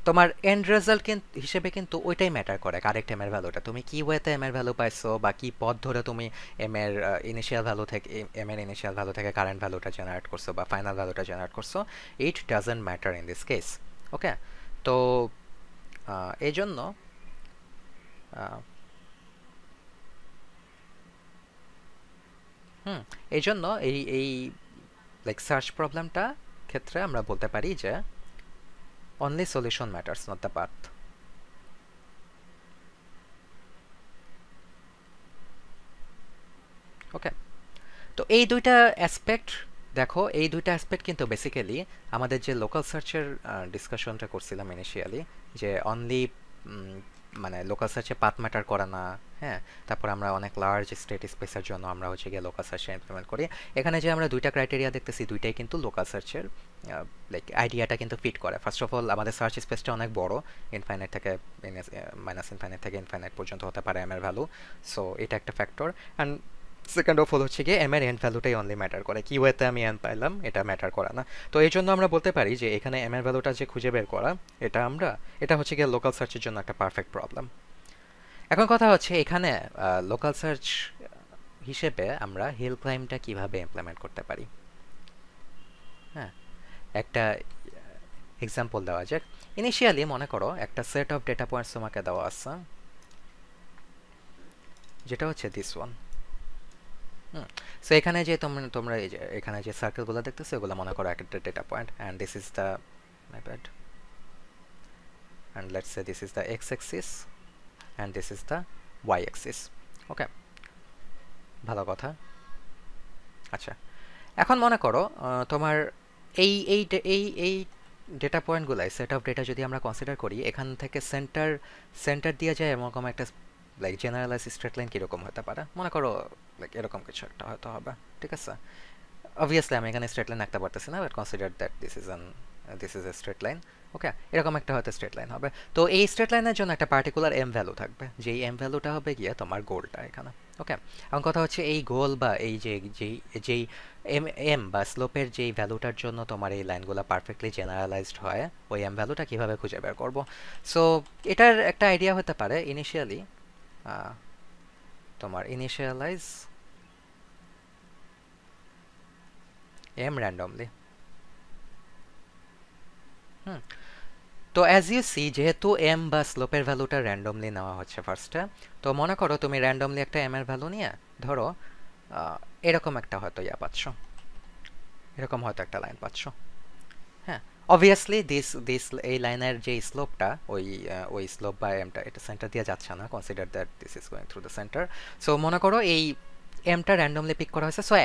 A: তোমার এন্ড রেজাল্ট হিসেবে কিন্তু ওইটাই ম্যাটার করে, কারেক্ট এম এর ভ্যালুটা তুমি কি ওয়েতে এম এর ভ্যালু পাইছো, বা কি পথ ধরে তুমি এম এর ইনিশিয়াল ভ্যালু থেকে ইনিশিয়াল ভ্যালু থেকে কারেন্ট ভ্যালুটা জেনারেট করছো বা ফাইনাল ভ্যালুটা জেনারেট করছো, it doesn't matter in this case. Okay, তো এই জন্য এই জন্য এই লাইক সার্চ প্রবলেমটা ক্ষেত্রে আমরা বলতে পারি যে only solution matters, not the path. Okay, তো এই দুইটা অ্যাসপেক্ট দেখো, এই দুইটা অ্যাসপেক্ট কিন্তু বেসিক্যালি আমাদের যে লোকাল সার্চের ডিসকাশনটা করছিলাম ইনিশিয়ালি, যে অনলি মানে লোকাল সার্চে পাথ ম্যাটার করে না, হ্যাঁ, তারপর আমরা অনেক লার্জ স্টেট স্পেসের জন্য আমরা হচ্ছে গিয়ে লোকাল সার্চে ইমপ্লিমেন্ট করি। এখানে যে আমরা দুইটা ক্রাইটেরিয়া দেখতেছি, দুইটাই কিন্তু লোকাল সার্চের লাইক আইডিয়াটা কিন্তু ফিট করে। ফার্স্ট অফ অল আমাদের সার্চ স্পেসটা অনেক বড়, ইনফাইনাইট থেকে মাইনাস ইনফাইনাইট থেকে ইনফাইনাইট পর্যন্ত হতে পারে এম এর ভ্যালু, সো এটা একটা factor. And second of all হচ্ছে গিয়ে এম এর এন্ড ভ্যালুটাই অনলি ম্যাটার করে, কি ওয়েতে আমি এন পাইলাম এটা ম্যাটার করে না। তো এই জন্য আমরা বলতে পারি যে এখানে এম এর ভ্যালুটা যে খুঁজে বের করা, এটা হচ্ছে গিয়ে লোকাল সার্চের জন্য একটা পারফেক্ট প্রবলেম। এখন কথা হচ্ছে এখানে লোকাল সার্চ হিসেবে আমরা হিল ক্লাইম্বটা কিভাবে ইমপ্লিমেন্ট করতে পারি। হ্যাঁ, একটা এক্সাম্পল দেওয়া যাক। ইনিশিয়ালি মনে করো একটা সেট অফ ডেটা পয়েন্টস তোমাকে দেওয়া আছে, যেটা হচ্ছে দিস ওয়ান। সো এখানে যে তোমরা এই যে এখানে যে সার্কেলগুলো দেখতেছো এগুলো মনে করো একটা data point, and this is the my bad, and let's say this is the X axis and this is the Y axis. Okay, ভালো কথা। আচ্ছা, এখন মনে করো তোমার এই এই এই এই ডেটা পয়েন্টগুলাই সেট অফ ডেটা যদি আমরা কনসিডার করি, এখান থেকে সেন্টার সেন্টার দিয়ে যায় এরকম একটা লাইক জেনারেলাইজ স্ট্রেট লাইন কীরকম হতে পারে, মনে করো লাইক এরকম কিছু একটা হয়তো হবে, ঠিক আছে? অবভিয়াসলি আমি এখানে স্ট্রেট লাইন আঁকতে পারতেছি না, but consider that this is a straight line. Okay, এরকম একটা হয়তো স্ট্রেট লাইন হবে। তো এই স্ট্রেট লাইনের জন্য একটা পার্টিকুলার এম ভ্যালু থাকবে, যেই এম ভ্যালুটা হবে গিয়ে তোমার গোলটা এখানে। ওকে, এখন কথা হচ্ছে এই গোল বা এই যে যেই যেই এম এম বা স্লোপের যেই ভ্যালুটার জন্য তোমার এই লাইনগুলো পারফেক্টলি জেনারেলাইজড হয়, ওই এম ভ্যালুটা কীভাবে খুঁজে বের করবো? সো এটার একটা আইডিয়া হতে পারে ইনিশিয়ালি তোমার ইনিশিয়ালাইজ এম র্যান্ডমলি। হুম, তো অ্যাজ ইউ সি, যেহেতু এম বা স্লোপের ভ্যালুটা র্যান্ডমলি নেওয়া হচ্ছে ফার্স্টে, তো মনে করো তুমি র্যান্ডমলি একটা এম এর ভ্যালু নিয়ে ধরো এরকম একটা হয়তো পাচ্ছ, এরকম হয়তো একটা লাইন পাচ্ছ। হ্যাঁ, অবভিয়াসলি দিস এই লাইনের যে স্লোপটা ওই স্লোপ বা এমটা এটা সেন্টার দিয়ে যাচ্ছে না, consider that this is going through the centre. So মনে করো এই এমটা র্যান্ডমলি পিক করা হয়েছে, সো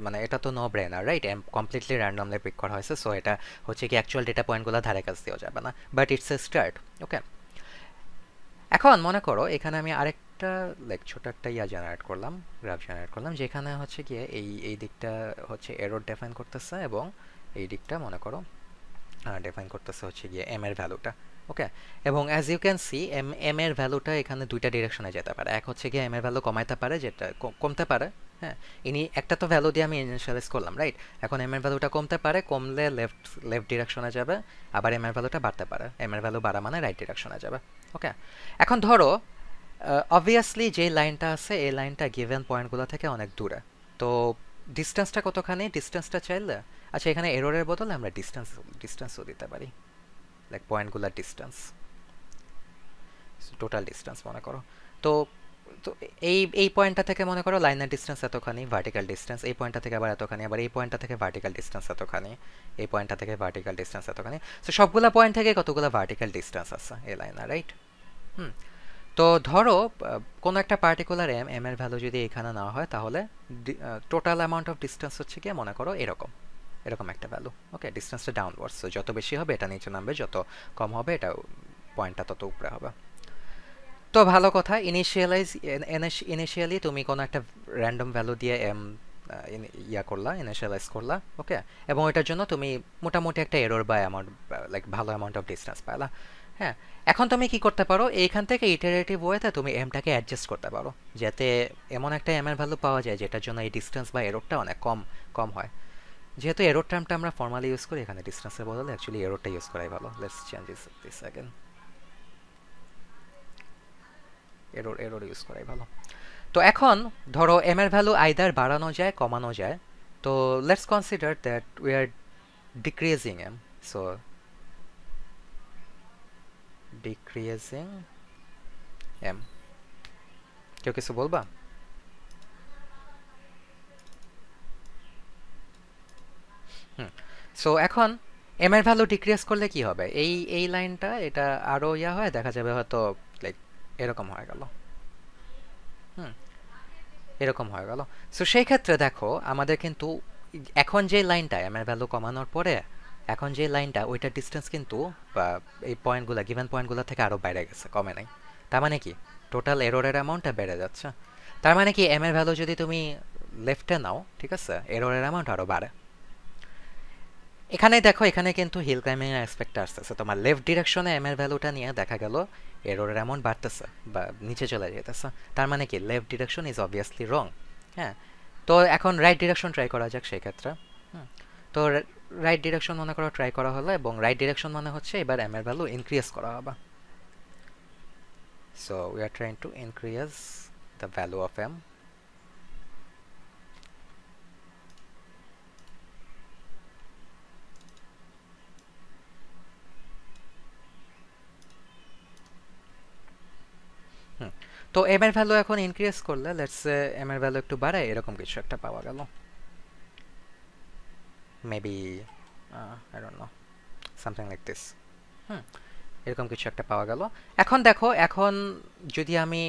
A: মানে এটা তো no brainer, right? M completely randomly pick করা হয়েছে, সো এটা হচ্ছে কি অ্যাকচুয়াল ডেটা পয়েন্টগুলো ধারে কাছ দিয়েও যাবে না, বাট ইটস এ স্টার্ট। ওকে, এখন মনে করো এখানে আমি আরেকটা লাইক ছোট একটা জেনারেট করলাম, গ্রাফ জেনারেট করলাম, যেখানে হচ্ছে গিয়ে এই দিকটা হচ্ছে এরর ডিফাইন করতেছে, এবং এই দিকটা মনে করো ডিফাইন করতেছে হচ্ছে গিয়ে এম এর ভ্যালুটা। ওকে, এবং as you can see M এর ভ্যালুটা এখানে দুইটা ডিরেকশনে যেতে পারে। এক হচ্ছে গিয়ে এম এর ভ্যালু কমাইতে পারে, যেটা কমতে পারে। হ্যাঁ, একটা তো ভ্যালু দিয়ে আমি ইনিশিয়ালাইজ করলাম, রাইট? এখন এম এর ভ্যালুটা কমতে পারে, কমলে লেফট ডিরেকশনে যাবে, আবার এম এর ভ্যালুটা বাড়তে পারে, এম এর ভ্যালু বাড়া মানে রাইট ডিরেকশনে যাবে। ওকে, এখন ধরো অবভিয়াসলি যে লাইনটা আছে এই লাইনটা গিভেন পয়েন্টগুলো থেকে অনেক দূরে, তো ডিস্টেন্সটা কতখানি? ডিস্টেন্সটা চাইলে আচ্ছা এখানে এররের বদলে আমরা ডিস্টেন্সও দিতে পারি, লাইক পয়েন্টগুলোর ডিস্টেন্স, টোটাল ডিস্টেন্স মনে করো। তো তো এই পয়েন্টটা থেকে মনে করো লাইনের ডিস্টেন্স এতখানি, ভার্টিক্যাল ডিস্টেন্স এই পয়েন্টটা থেকে আবার এতখানি, আবার এই পয়েন্টটা থেকে ভার্টিক্যাল ডিস্টেন্স এতখানি, এই পয়েন্টটা থেকে ভার্টিক্যাল ডিস্টেন্স এতখানি। সো সবগুলা পয়েন্ট থেকে কতগুলো ভার্টিক্যাল ডিস্টেন্স আছে এই লাইনে, রাইট? হুম, তো ধরো কোনো একটা পার্টিকুলার এম এর ভ্যালু যদি এখানে নেওয়া হয়, তাহলে টোটাল অ্যামাউন্ট অফ ডিস্টেন্স হচ্ছে কি মনে করো এরকম এরকম একটা ভ্যালু। ওকে, ডিস্টেন্সটা ডাউনওয়ার্ডস, সো যত বেশি হবে এটা নিচে নামবে, যত কম হবে এটা পয়েন্টটা তত উপরে হবে। তো ভালো কথা, ইনিশিয়ালি তুমি কোনো একটা র্যান্ডম ভ্যালু দিয়ে এম করলা, ইনিশিয়ালাইজ করলা। ওকে, এবং এটার জন্য তুমি মোটামুটি একটা এরর বা অ্যামাউন্ট লাইক ভালো অ্যামাউন্ট অফ ডিস্টেন্স পাইলা। হ্যাঁ, এখন তুমি কি করতে পারো, এইখান থেকে ইটারেটিভ ওয়েতে তুমি এমটাকে অ্যাডজাস্ট করতে পারো, যাতে এমন একটা এম এর ভ্যালু পাওয়া যায় যেটার জন্য এই ডিস্টেন্স বা এররটা অনেক কম কম হয়। যেহেতু এরর টার্মটা আমরা ফর্মালি ইউজ করি, এখানে ডিস্টেন্সের বদলে অ্যাকচুয়ালি এররটা ইউজ করাই ভালো। Let's change this again, error use করাই ভালো। তো এখন ধরো এম এর ভ্যালু আইদার বাড়ানো যায়, কমানো যায়। তো let's consider that we are decreasing M, so decreasing M. কেউ কিছু বলবা? সো এখন এম এর ভ্যালু ডিক্রিজ করলে কি হবে? এই লাইনটা এটা আরো হয়, দেখা যাবে হয়তো লাইক এরকম হয়ে গেল। হুম, এরকম হয়ে গেল। সো সেই ক্ষেত্রে দেখো আমাদের কিন্তু এখন যে লাইনটা এম এর ভ্যালু কমানোর পরে এখন যে লাইনটা ওইটার ডিস্টেন্স কিন্তু এই পয়েন্টগুলো গিভেন পয়েন্টগুলো থেকে আরো বাইরে গেছে, কমে নাই। তার মানে কি টোটাল এররের অ্যামাউন্টটা বেড়ে যাচ্ছে। তার মানে কি এম এর ভ্যালু যদি তুমি লেফটে নাও, ঠিক আছে, এররের অ্যামাউন্ট আরো বাড়ে। এখানে দেখো এখানে কিন্তু হিল ক্লাইম্বিং এর অ্যাসপেক্ট আসতেছে, তোমার লেফট ডিরেকশনে এম এর ভ্যালুটা নিয়ে দেখা গেল এররের অ্যামাউন্ট বাড়তেছে বা নিচে চলে যেতেছে। তার মানে কি লেফট ডিরেকশন ইজ অবভিয়াসলি রং। হ্যাঁ, তো এখন রাইট ডিরেকশন ট্রাই করা যাক সেই ক্ষেত্রে। তো রাইট ডিরেকশন মনে করো ট্রাই করা হলো, এবং রাইট ডিরেকশন মানে হচ্ছে এবার এম এর ভ্যালু ইনক্রিজ করা হবে। So we are trying to increase the value of M. তো এম এর ভ্যালু এখন ইনক্রিজ করলে লেটস সে এম এর ভ্যালু একটু বাড়ায় এরকম কিছু একটা পাওয়া গেল, maybe I don't know, something like this. Hmm, এরকম কিছু একটা পাওয়া গেল। এখন দেখো, এখন যদি আমি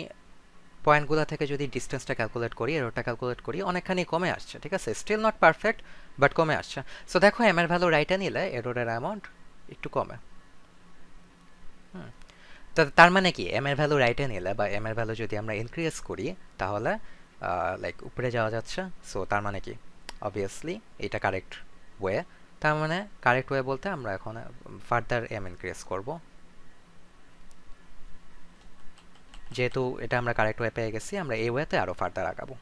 A: পয়েন্টগুলো থেকে যদি ডিস্টেন্সটা ক্যালকুলেট করি, এরোটা ক্যালকুলেট করি, অনেকখানি কমে আসছে, ঠিক আছে, স্টিল নট পারফেক্ট বাট কমে আসছে। সো দেখো এম এর ভ্যালু রাইটে নিলে এরোরের অ্যামাউন্ট একটু কমে। হুম, তার মানে কি এম এর ভ্যালু রাইটে নিলে বা এম এর ভ্যালু যদি আমরা ইনক্রিজ করি তাহলে লাইক উপরে যাওয়া যাচ্ছে। সো তার মানে কি অবভিয়াসলি এটা কারেক্ট ওয়ে। তার মানে কারেক্ট ওয়ে বলতে আমরা এখন ফার্দার এম ইনক্রিজ করব, যেহেতু এটা আমরা কারেক্ট ওয়ে পেয়ে গেছি, আমরা এই ওয়েতে আরো ফার্দার আগাবো।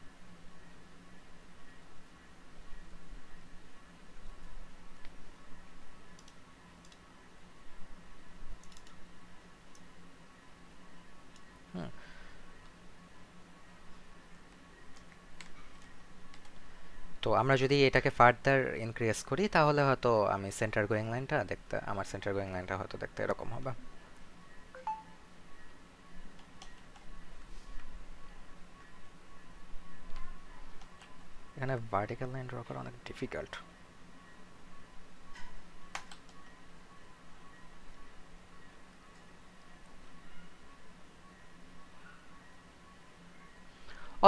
A: হুম, তো আমরা যদি এটাকে ফার্দার ইনক্রিজ করি তাহলে হয়তো আমি সেন্টার গোয়িং লাইনটা দেখতে, আমার সেন্টার গোয়িং লাইনটা হয়তো দেখতে এরকম হবে। এখানে ভার্টিক্যাল লাইন ড্র করা অনেক difficult.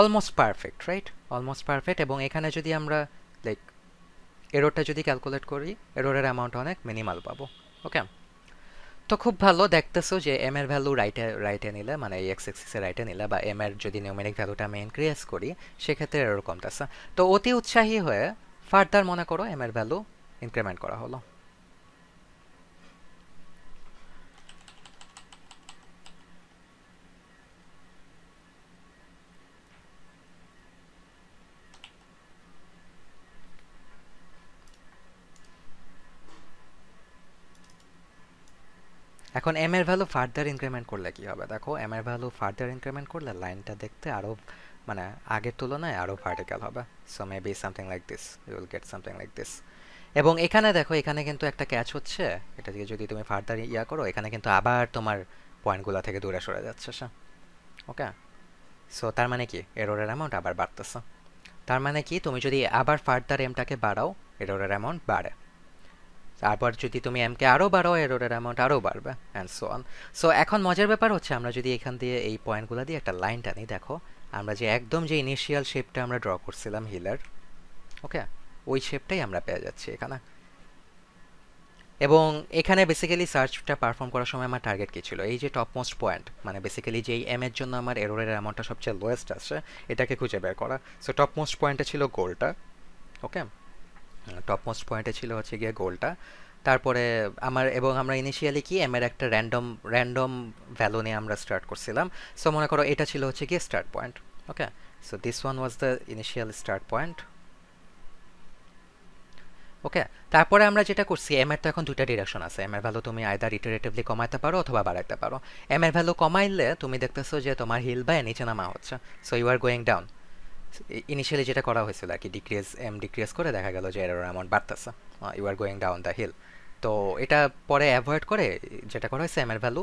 A: Almost perfect, right, almost perfect. এবং এখানে যদি আমরা লাইক এররটা যদি ক্যালকুলেট করি, এররের অ্যামাউন্ট অনেক মিনিমাল পাবো। ওকে, তো খুব ভালো দেখতেছো যে এম এর ভ্যালু রাইটে রাইটে নিলে, মানে এই এক্স এক্সিসে রাইটে নিলে বা এম এর যদি নিউমেরিক ভ্যালুটা আমি ইনক্রিজ করি সেক্ষেত্রে এরর কমতেছে। তো অতি উৎসাহী হয়ে ফার্দার মনে করো এম এর ভ্যালু ইনক্রিমেন্ট করা হলো। এখন এম এর ভ্যালু ফার্দার ইনক্রিমেন্ট করলে কি হবে, দেখো এম এর ভ্যালু ফার্দার ইনক্রিমেন্ট করলে লাইনটা দেখতে আরো, মানে আগের তুলনায় আরো ভার্টিক্যাল হবে। So maybe something like this, you will get something like this. এবং এখানে দেখো, এখানে কিন্তু একটা ক্যাচ হচ্ছে, এটা দিয়ে যদি তুমি ফার্দার ইয়া করো এখানে কিন্তু আবার তোমার পয়েন্টগুলো থেকে দূরে সরে যাচ্ছে সে। ওকে, সো তার মানে কি এররের অ্যামাউন্ট আবার বাড়তেছে। তার মানে কি তুমি যদি আবার ফার্দার এমটাকে বাড়াও এররের অ্যামাউন্ট বাড়ে, তারপর যদি তুমি এমকে আরও বাড়াও এররের অ্যামাউন্ট আরও বাড়বে অ্যান্ড সো অন। সো এখন মজার ব্যাপার হচ্ছে আমরা যদি এখান দিয়ে এই পয়েন্টগুলো দিয়ে একটা লাইন টানি, দেখো আমরা যে একদম যে ইনিশিয়াল শেপটা আমরা ড্র করছিলাম হিলের, ওকে, ওই শেপটাই আমরা পেয়ে যাচ্ছি এখানে। এবং এখানে বেসিক্যালি সার্চটা পারফর্ম করার সময় আমার টার্গেট কী ছিল, এই যে টপ মোস্ট পয়েন্ট, মানে বেসিক্যালি যেই এম এর জন্য আমার এররের অ্যামাউন্টটা সবচেয়ে লোয়েস্ট আসছে এটাকে খুঁজে বের করা। সো টপ মোস্ট পয়েন্টে ছিল গোলটা। ওকে, টপ মোস্ট পয়েন্টে ছিল হচ্ছে গিয়ে গোলটা। তারপরে আমার, এবং আমরা ইনিশিয়ালি কি এম এর একটা র্যান্ডম র্যান্ডম ভ্যালু নিয়ে আমরা স্টার্ট করছিলাম। সো মনে করো এটা ছিল হচ্ছে গিয়ে start point. Okay, so this one was the initial start point. Okay, তারপরে আমরা যেটা করছি, এম এর তো এখন দুইটা ডিরেকশন আছে, এম এর ভ্যালু তুমি আইদার ইটারেটিভলি কমাইতে পারো অথবা বাড়াইতে পারো। এম এর ভ্যালু কমাইলে তুমি দেখতেছো যে তোমার হিল বাই নিচে নামা হচ্ছে, so you are going down. Initially যেটা করা হয়েছিল আর কি, ডিক্রিজ এম ডিক্রিজ করে দেখা গেল যে এরর অ্যামাউন্ট বাড়তেছে, you are going down the hill. তো এটা পরে অ্যাভয়েড করে যেটা করা হয়েছে এম এর ভ্যালু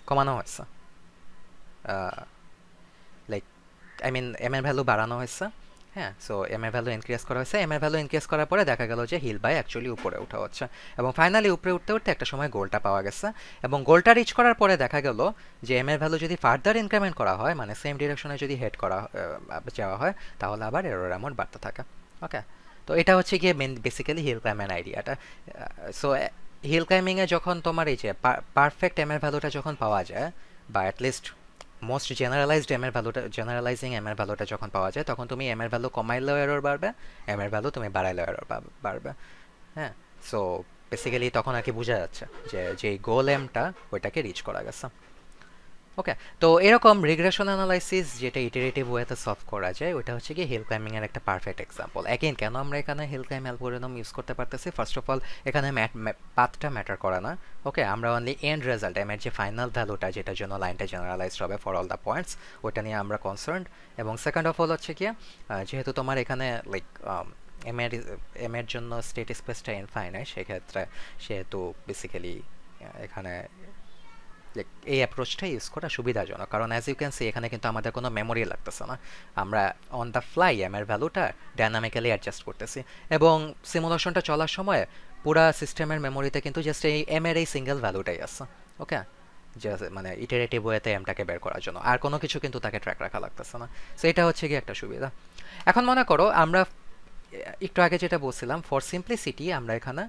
A: কমানো হয়েছে, লাইক আই মিন এম এর ভ্যালু বাড়ানো হয়েছে। হ্যাঁ, সো এম এর ভ্যালু ইনক্রিজ করা হয়েছে, এম এর ভ্যালু ইনক্রিজ করার পরে দেখা গেল যে হিল বাই অ্যাকচুয়ালি উপরে উঠা হচ্ছে, এবং ফাইনালি উপরে উঠতে উঠতে একটা সময় গোলটা পাওয়া গেছে। এবং গোলটা রিচ করার পরে দেখা গেল যে এম এর ভ্যালু যদি ফার্দার ইনক্রিমেন্ট করা হয়, মানে সেম ডিরেকশনে যদি হেড করা যাওয়া হয় তাহলে আবার এরর অ্যামাউন্ট বাড়তে থাকে। ওকে, তো এটা হচ্ছে গিয়ে মেন বেসিক্যালি হিল ক্লাইম্বিং আইডিয়াটা। সো হিল ক্লাইম্বিংয়ে যখন তোমার এই যে পারফেক্ট এম এর ভ্যালুটা যখন পাওয়া যায়, বা অ্যাটলিস্ট মোস্ট জেনারেলাইজড এম এর ভ্যালুটা, জেনারেলাইজিং এম এর ভ্যালুটা যখন পাওয়া যায় তখন তুমি এম এর ভ্যালু কমাইলেও এরর বাড়বে, এম এর ভ্যালু তুমি বাড়াইলেও এরর বাড়বে। হ্যাঁ, সো বেসিক্যালি তখন আর কি বোঝা যাচ্ছে যে যে গোল এমটা ওইটাকে রিচ করা গেছে। ওকে, তো এরকম রিগ্রেশন অ্যানালাইসিস যেটা ইটারেটিভ ওয়েতে সলভ করা যায় ওটা হচ্ছে কি হিল ক্লাইম্বিং এর একটা পারফেক্ট এক্সাম্পল। অ্যাগেন কেন আমরা এখানে হিল ক্লাইম্ব অ্যালগরিদম ইউজ করতে পারতেছি, ফার্স্ট অফ অল এখানে পাথটা ম্যাটার করে না। ওকে, আমরা অনলি এন্ড রেজাল্ট, এম এর যে ফাইনাল ভ্যালুটা যেটার জন্য লাইনটা জেনারেলাইজড হবে ফর অল দ্য পয়েন্টস, ওটা নিয়ে আমরা কনসার্নড। এবং সেকেন্ড অফ অল হচ্ছে কি, যেহেতু তোমার এখানে লাইক এম এর এম এর জন্য স্টেট স্পেসটা ইনফাইনাইট, সেক্ষেত্রে সেহেতু বেসিক্যালি এখানে লাইক এই অ্যাপ্রোচটা ইউজ করা সুবিধাজনক, কারণ অ্যাজ ইউ ক্যান সি এখানে কিন্তু আমাদের কোনো মেমোরি লাগতেছে না, আমরা অন দ্য ফ্লাই এম এর ভ্যালুটা ডাইনামিক্যালি অ্যাডজাস্ট করতেছি, এবং সিমুলেশনটা চলার সময় পুরা সিস্টেমের মেমোরিতে কিন্তু জাস্ট এই এম এর এই সিঙ্গেল ভ্যালুটাই আছে। ওকে, জাস্ট মানে ইটারেটিভ ওয়েতে এমটাকে বের করার জন্য আর কোনো কিছু কিন্তু তাকে ট্র্যাক রাখা লাগতেছে না। সো এটা হচ্ছে কি একটা সুবিধা। এখন মনে করো আমরা একটু আগে যেটা বলছিলাম, ফর সিম্পলিসিটি আমরা এখানে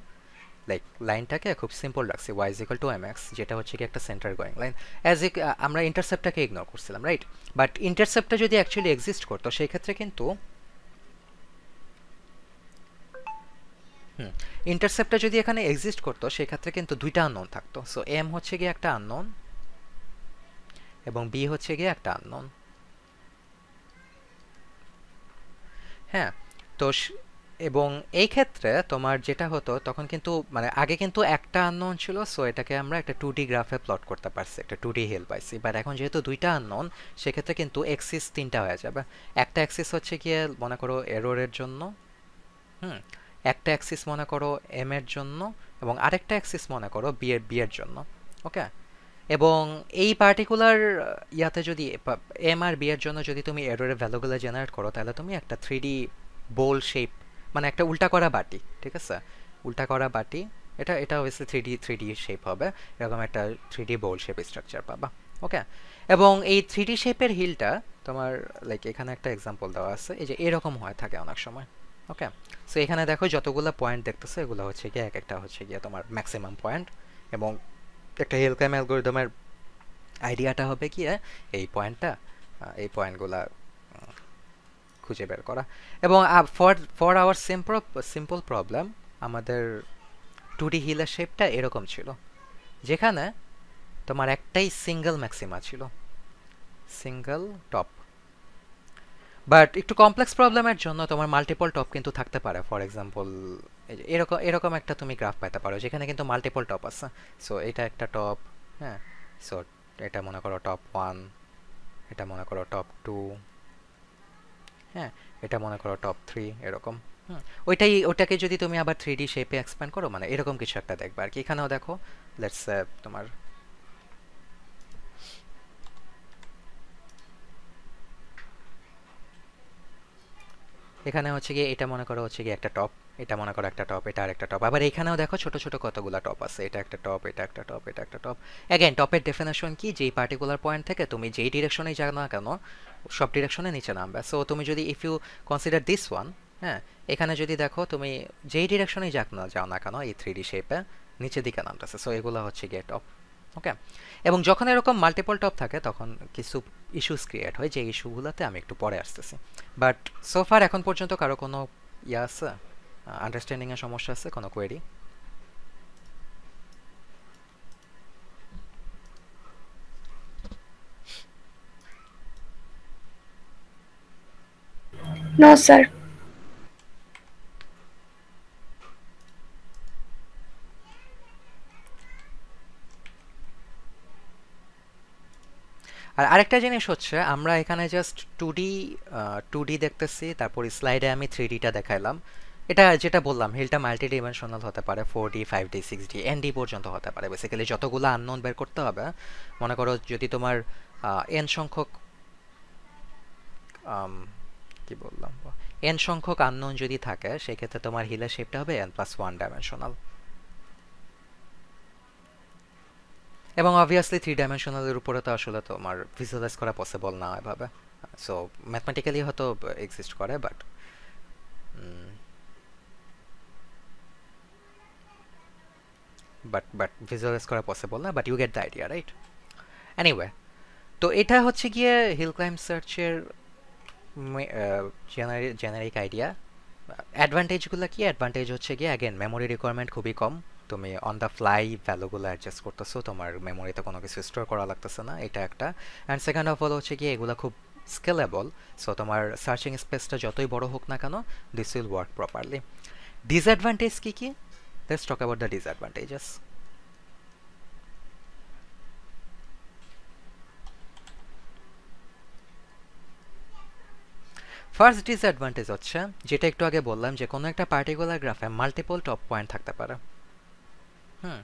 A: লাইক লাইনটাকে খুব সিম্পল রাখছি, y is equal to mx, যেটা হচ্ছে কি একটা সেন্টার গোয়িং লাইন। অ্যাজ আমরা ইন্টারসেপ্টটাকে ইগনোর করছিলাম, রাইট? বাট ইন্টারসেপ্টটা যদি অ্যাকচুয়ালি এক্সিস্ট করতো সেই ক্ষেত্রে কিন্তু ইন্টারসেপ্টটা যদি এখানে এক্সিস্ট করতো সেই ক্ষেত্রে কিন্তু দুইটা আননোন থাকতো। সো m হচ্ছে গিয়ে একটা আননোন এবং b হচ্ছে গিয়ে একটা আননোন। হ্যাঁ, তো এবং এই ক্ষেত্রে তোমার যেটা হতো তখন কিন্তু মানে আগে কিন্তু একটা আননোন ছিল, সো এটাকে আমরা একটা 2D গ্রাফে প্লট করতে পারছি, একটা 2D হিল পাইছি। বাট এখন যেহেতু দুইটা আননোন সেক্ষেত্রে কিন্তু এক্সিস তিনটা হয়ে যাবে। একটা অ্যাক্সিস হচ্ছে গিয়ে মনে করো এররের জন্য, হুম, একটা অ্যাক্সিস মনে করো এম এর জন্য, এবং আরেকটা অ্যাক্সিস মনে করো বি এর জন্য। ওকে, এবং এই পার্টিকুলার ইয়াতে যদি এম আর বি এর জন্য যদি তুমি এররের ভ্যালুগুলো জেনারেট করো তাহলে তুমি একটা 3D বোল শেপ, মানে একটা উল্টা করা বাটি, ঠিক আছে, উল্টা করা বাটি, এটা এটা অবশ্যই থ্রি ডি শেপ হবে, এরকম একটা 3D বোল শেপ স্ট্রাকচার পাবা। ওকে, এবং এই 3D শেপের হিলটা তোমার লাইক এখানে একটা এক্সাম্পল দেওয়া আছে, এই যে এরকম হয়ে থাকে অনেক সময়। ওকে, সো এখানে দেখো যতগুলো পয়েন্ট দেখতেছো এগুলো হচ্ছে গিয়ে এক একটা হচ্ছে গিয়ে তোমার ম্যাক্সিমাম পয়েন্ট, এবং একটা হিলক্লাইম্ব অ্যালগরিদমের আইডিয়াটা হবে কি এই পয়েন্টটা, এই পয়েন্টগুলা খুঁজে বের করা। এবং for for our simple problem আমাদের 2D হিলের শেপটা এরকম ছিল, যেখানে তোমার একটাই সিঙ্গেল ম্যাক্সিমা ছিল, সিঙ্গেল টপ। বাট একটু কমপ্লেক্স প্রবলেমের জন্য তোমার মাল্টিপল টপ কিন্তু থাকতে পারে। ফর এক্সাম্পল এরকম এরকম একটা তুমি গ্রাফ পেতে পারো যেখানে কিন্তু মাল্টিপল টপ আছে। সো এটা একটা টপ, হ্যাঁ, সো এটা মনে করো টপ 1, এটা মনে করো টপ 2, হ্যাঁ, এটা মনে করো টপ 3, এরকম। ওইটাকে যদি তুমি আবার 3D শেপে এক্সপ্যান্ড করো মানে এরকম কিছু একটা দেখবে আর কি। এখানেও দেখো লেটস তোমার এখানে হচ্ছে গিয়ে এটা মনে করো হচ্ছে গিয়ে একটা টপ, এটা মনে করো একটা টপ, এটা আরেকটা টপ। আবার এখানেও দেখো ছোট ছোট কতগুলা টপ আছে, এটা একটা টপ, এটা একটা টপ, এটা একটা টপ। অ্যাগেন টপের ডেফিনেশন কি, যেই পার্টিকুলার পয়েন্ট থেকে তুমি যেই ডিরেকশনেই যাও না কেন সব ডিরেকশনে নিচে নামবে। সো তুমি যদি if you consider this one, হ্যাঁ, এখানে যদি দেখো তুমি যেই ডিরেকশনেই যাও না কেন এই 3D শেপে নিচের দিকে নামতেছে। সো এগুলো হচ্ছে গিয়ে টপ। ওকে, এবং যখন এরকম মাল্টিপল টপ থাকে তখন কিছু ইস্যুস ক্রিয়েট হয়, যে ইস্যুগুলোতে আমি একটু পরে আসতেছি। বাট সোফার এখন পর্যন্ত কারো কোনো ইয়া আছে, আন্ডারস্ট্যান্ডিং এর সমস্যা আছে, কোনো কোয়েরি?
B: No, sir.
A: আর আরেকটা জিনিস হচ্ছে আমরা এখানে জাস্ট 2D দেখতেছি, তারপর স্লাইডে আমি 3Dটা দেখাইলাম। এটা যেটা বললাম হিলটা মাল্টি ডিমেনশনাল হতে পারে, 4D 5D 6D ND পর্যন্ত হতে পারে। বেসিক্যালি যতগুলো আননোন বের করতে হবে, মনে করো যদি তোমার এন সংখ্যক আম, কি বললাম, এন সংখ্যক আননোন যদি থাকে সেক্ষেত্রে তোমার হিলের শেপটা হবে n+1 ডাইমেনশনাল। এবং অবভিয়াসলি 3 ডাইমেনশনালের উপরে তো আসলে তোমার ভিজুয়ালাইজ করা পসিবল না এভাবে। সো ম্যাথমেটিক্যালি হয়তো এক্সিস্ট করে, বাট ভিজুয়ালাইজ করা পসিবল না, but you get the idea, right? Anyway, তো এটা হচ্ছে গিয়ে হিল ক্লাইম্ব সার্চের জেনারিক আইডিয়া। অ্যাডভান্টেজগুলো কি? অ্যাডভান্টেজ হচ্ছে গিয়ে অ্যাগেন মেমোরি রিকোয়ারমেন্ট খুবই কম, তুমি অন দ্য ফ্লাই ভ্যালুগুলো অ্যাডজাস্ট করতেছো, তোমার মেমোরিতে কোনো কিছু স্টোর করা লাগতেছে না, এটা একটা। অ্যান্ড সেকেন্ড অফ অল হচ্ছে গিয়ে এগুলো খুব স্কেলেবল। সো তোমার সার্চিং স্পেসটা যতই বড় হোক না কেন this will work properly. Disadvantage কি কি? Let's talk about the disadvantages. First disadvantage হচ্ছে যেটা একটু আগে বললাম, যে কোনো একটা পার্টিকুলার গ্রাফে মাল্টিপল টপ পয়েন্ট থাকতে পারে। হুম,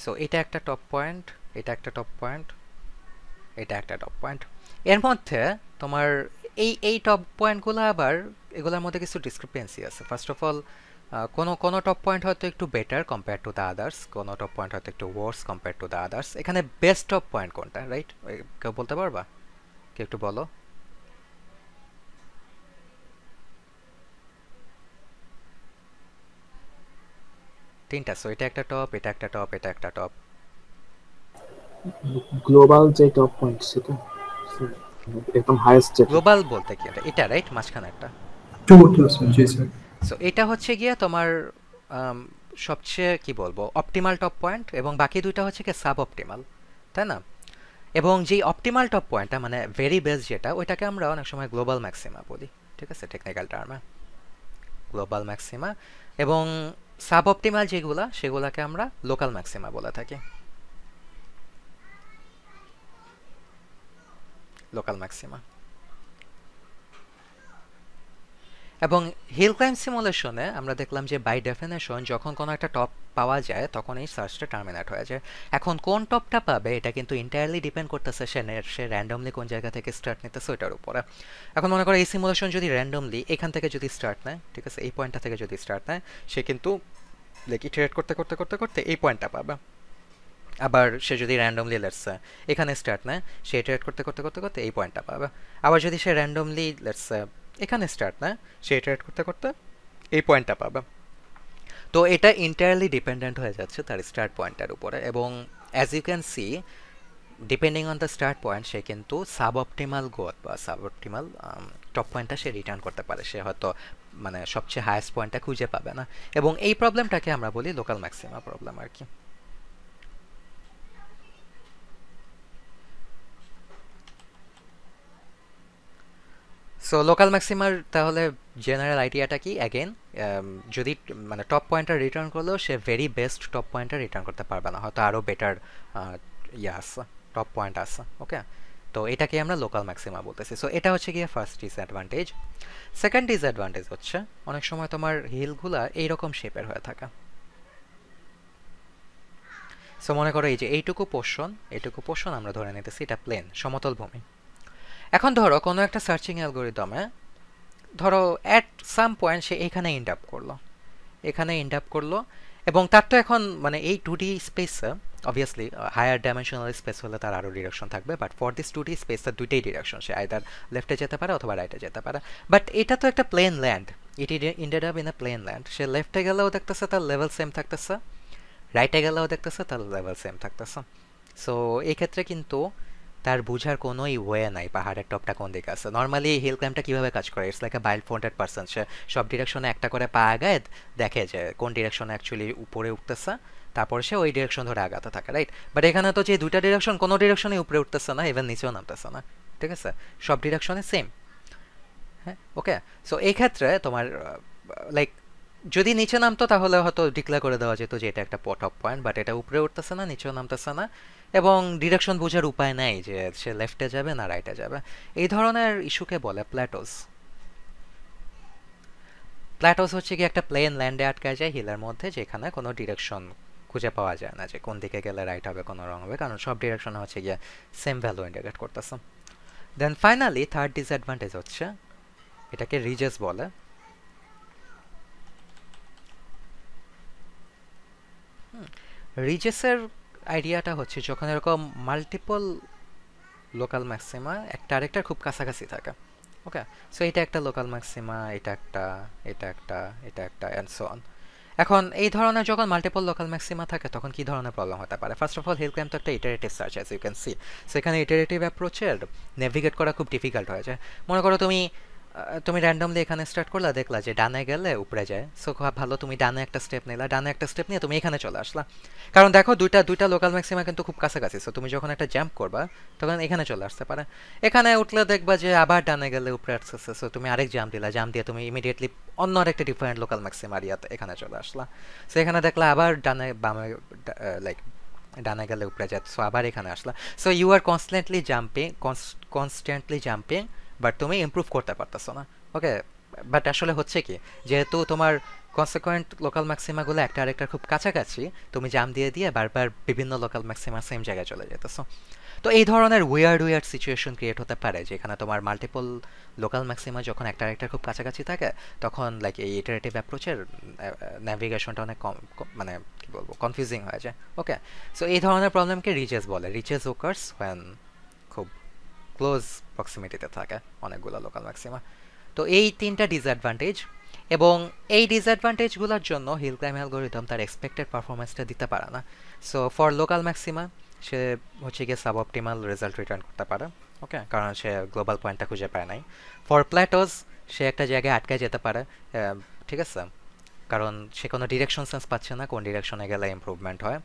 A: সো এটা একটা টপ পয়েন্ট, এটা একটা টপ পয়েন্ট, এটা একটা টপ পয়েন্ট। এর মধ্যে তোমার এই টপ পয়েন্টগুলো আবার এগুলোর মধ্যে কিছু ডিসক্রিপেন্সি আছে। ফার্স্ট অফ অল কোনো কোনো টপ পয়েন্ট হয়তো একটু better compare to the others, কোনো টপ পয়েন্ট হয়তো একটু ওয়ার্স কম্পেয়ার টু দ্য আদার্স। এখানে বেস্ট টপ পয়েন্ট কোনটা, রাইট? কেউ বলতে পারবা? কেউ একটু বলো। তিনটা, সো এটা একটা টপ, এটা একটা টপ, এটা একটা টপ।
B: গ্লোবাল যে টপ পয়েন্ট সেটা একদম হাইয়েস্ট যেটা।
A: গ্লোবাল বলতে কি এটা, এটা রাইট মাঝখানে একটা।
C: টোটাল জি স্যার।
A: সো এটা হচ্ছে গিয়ে তোমার আম, সবচেয়ে কি বলবো অপটিমাল টপ পয়েন্ট, এবং বাকি দুইটা হচ্ছে কি সাব অপটিমাল, তাই না? এবং যেই অপটিমাল টপ পয়েন্টটা মানে ভেরি বেস্ট যেটা, ওইটাকে আমরা অনেক সময় গ্লোবাল ম্যাক্সিমা বলি, ঠিক আছে, টেকনিক্যাল টার্মে গ্লোবাল ম্যাক্সিমা। এবং সাব অপটিমাল যেগুলা সেগুলাকে আমরা লোকাল ম্যাক্সিমা বলে থাকি, লোকাল ম্যাক্সিমা। এবং হিল ক্লাইম্ব সিমুলেশনে আমরা দেখলাম যে বাই ডেফিনেশন যখন কোনো একটা টপ পাওয়া যায় তখন এই সার্চটা টার্মিনেট হয়ে যায়। এখন কোন টপটা পাবে এটা কিন্তু ইন্টায়ারলি ডিপেন্ড করতেছে সে র্যান্ডমলি কোন জায়গা থেকে স্টার্ট নিতেছে ওইটার উপরে। এখন মনে করো এই সিমুলেশন যদি র্যান্ডমলি এখান থেকে যদি স্টার্ট নেয়, ঠিক আছে, এই পয়েন্টটা থেকে যদি স্টার্ট নেয়, সে কিন্তু ইটারেট করতে করতে করতে করতে এই পয়েন্টটা পাবে। আবার সে যদি র্যান্ডমলি লেটস এখানে স্টার্ট নেয়, সে ইটারেট করতে করতে করতে করতে এই পয়েন্টটা পাবে। আবার যদি সে র্যান্ডমলি লেটস এখানে স্টার্ট নেয়, সে ইটারেট করতে করতে এই পয়েন্টটা পাবে। তো এটা ইন্টায়ারলি ডিপেন্ডেন্ট হয়ে যাচ্ছে তার স্টার্ট পয়েন্টটার উপরে। এবং as you can see depending on the start point সে কিন্তু সাব অপটিমাল গ্রোথ বা সাব অপটিমাল টপ পয়েন্টটা সে রিটার্ন করতে পারে। সে হয়তো মানে সবচেয়ে হায়েস্ট পয়েন্টটা খুঁজে পাবে না, এবং এই প্রবলেমটাকে আমরা বলি লোকাল ম্যাক্সিমা প্রবলেম আর কি। সো লোকাল ম্যাক্সিমার তাহলে জেনারেল আইডিয়াটা কি অ্যাগেন, যদি মানে টপ পয়েন্টটা রিটার্ন করলেও সে ভেরি বেস্ট টপ পয়েন্টটা রিটার্ন করতে পারবে না, হয়তো আরও বেটার ইয়ে আছে, টপ পয়েন্ট আছে। ওকে, তো এটাকে আমরা লোকাল ম্যাক্সিমা বলতেছি। সো এটা হচ্ছে গিয়ে ফার্স্ট ডিসঅ্যাডভান্টেজ। সেকেন্ড ডিসঅ্যাডভান্টেজ হচ্ছে অনেক সময় তোমার হিলগুলা এইরকম শেপের হয়ে থাকে। সো মনে করো এই যে এইটুকু পোর্শন আমরা ধরে নিতেছি এটা প্লেন সমতল ভূমি। এখন ধরো কোনো একটা সার্চিং অ্যালগোরিদমে ধরো অ্যাট সাম পয়েন্ট সে এখানে এন্ড আপ করলো, এখানে এন্ড আপ করলো, এবং তার তো এখন মানে এই 2D স্পেসে অবভিয়াসলি হায়ার ডাইমেনশনাল স্পেস হলে তার আরও ডিরেকশন থাকবে, বাট ফর দিস 2D স্পেসে দুইটাই ডিরেকশন, সে আইদার লেফটে যেতে পারে অথবা রাইটে যেতে পারে। বাট এটা তো একটা plain land, it ended up in a plain land. সে লেফটে গেলেও দেখতেছে তার লেভেল সেম থাকতেছে, রাইটে গেলেও দেখতেছে তার লেভেল সেম থাকতেছে। সো এই ক্ষেত্রে কিন্তু তার বুঝার কোনোই ওয়ে নাই পাহাড়ের টপটা কোন দিকে আছে। নর্মালি হিল ক্লাইম্বটা কীভাবে কাজ করে, it's like a blindfolded person, সে সব ডিরেকশনে একটা করে পা আগায় দেখে যে কোন ডিরেকশনে অ্যাকচুয়ালি উপরে উঠতেছে, তারপর সে ওই ডিরেকশন ধরে আগাতে থাকে, রাইট? বাট এখানে তো যে দুইটা ডিরেকশন কোনো ডিরেকশনে উপরে উঠতেছে না, ইভেন নিচেও নামতেছে না, ঠিক আছে, সব ডিরেকশনে সেম। হ্যাঁ, ওকে। সো এই ক্ষেত্রে তোমার লাইক যদি নিচে নামতো তাহলে হয়তো ডিক্লেয়ার করে দেওয়া যেত যে এটা একটা টপ পয়েন্ট, বাট এটা উপরে উঠতেছে না, নিচেও নামতেছে না, এবং ডিরেকশন বোঝার উপায় নাই যে সে লেফটে যাবে না রাইটে যাবে। এই ধরনের ইস্যুকে বলে প্ল্যাটোস। প্ল্যাটোস হচ্ছে কি একটা প্লেন ল্যান্ডে আটকায় যায় হিলের মধ্যে, যেখানে কোনো ডিরেকশন খুঁজে পাওয়া যায় না যে কোন দিকে গেলে রাইট হবে কোন রং হবে, কারণ সব ডিরেকশনে হচ্ছে গিয়ে সেম ভ্যালু ইন্ডিকেট করতেছে। দেন ফাইনালি থার্ড ডিসঅ্যাডভান্টেজ হচ্ছে এটাকে রিজেস বলে। রিজেসের আইডিয়াটা হচ্ছে যখন এরকম মাল্টিপল লোকাল ম্যাক্সিমা একটা আরেকটার খুব কাছাকাছি থাকে। ওকে, সো এটা একটা লোকাল ম্যাক্সিমা, এটা একটা, এটা একটা, এটা একটা, অ্যান্ড সো অন। এখন এই ধরনের যখন মাল্টিপল লোকাল ম্যাক্সিমা থাকে তখন কি ধরনের প্রবলেম হতে পারে? First of all hill climb তো একটা iterative search, as you can see. সেখানে ইটারেটিভ অ্যাপ্রোচের নেভিগেট করা খুব ডিফিকাল্ট হয়ে যায়। মনে করো তুমি র্যান্ডমলি এখানে স্টার্ট করলা, দেখলা যে ডানে গেলে উপরে যায়, সো খুব ভালো, তুমি ডানে একটা স্টেপ নিলা, ডানে একটা স্টেপ নিয়ে তুমি এখানে চলে আসলা, কারণ দেখো দুইটা লোকাল ম্যাক্সিমা কিন্তু খুব কাছাকাছি। সো তুমি যখন একটা জাম্প করবা তখন এখানে চলে আসতে পারে। এখানে উঠলে দেখবা যে আবার ডানে গেলে উপরে আসতেছে, সো তুমি আরেক জাম্প দিলা, জাম্প দিয়ে তুমি ইমিডিয়েটলি অন্য আরেকটা ডিফারেন্ট লোকাল ম্যাক্সিমা এরিয়াতে এখানে চলে আসলা। সো এখানে দেখলা আবার ডানে বামে লাইক ডানে গেলে উপরে যায়, সো আবার এখানে আসলা। So you are constantly jumping, but তুমি ইমপ্রুভ করতে পারতেছো না। ওকে, বাট আসলে হচ্ছে কি, যেহেতু তোমার কনসিকুয়েন্ট লোকাল ম্যাক্সিমাগুলো একটা আরেকটার খুব কাছাকাছি, তুমি জাম দিয়ে দিয়ে বারবার বিভিন্ন লোকাল ম্যাক্সিমা সেম জায়গায় চলে যেতেছো। তো এই ধরনের উইয়ার্ড উইয়ার্ড সিচুয়েশন ক্রিয়েট হতে পারে, যেখানে তোমার মাল্টিপল লোকাল ম্যাক্সিমা যখন একটা আরেকটার খুব কাছাকাছি থাকে, তখন লাইক এই ইটারেটিভ অ্যাপ্রোচের ন্যাভিগেশনটা অনেক মানে কি বলবো, কনফিউজিং হয়ে যায়। ওকে, সো এই ধরনের প্রবলেমকে রিচেস বলে। রিচেস ওকার্স হোয়েন খুব ক্লোজ প্রক্সিমিটিতে থাকে অনেকগুলো লোকাল ম্যাক্সিমা। তো এই তিনটা ডিসঅ্যাডভান্টেজ, এবং এই ডিসঅ্যাডভান্টেজগুলোর জন্য হিল ক্লাইম অ্যালগোরিদম তার এক্সপেক্টেড পারফরমেন্সটা দিতে পারে না। সো ফর লোকাল ম্যাক্সিমা সে হচ্ছে গিয়ে সাব অপটিমাল রেজাল্ট রিটার্ন করতে পারে। ওকে, কারণ সে গ্লোবাল পয়েন্টটা খুঁজে পায় নাই। ফর প্ল্যাটোজ সে একটা জায়গায় আটকে যেতে পারে, ঠিক আছে, কারণ সে কোনো ডিরেকশন সেন্স পাচ্ছে না কোন ডিরেকশনে গেলে ইমপ্রুভমেন্ট হয়।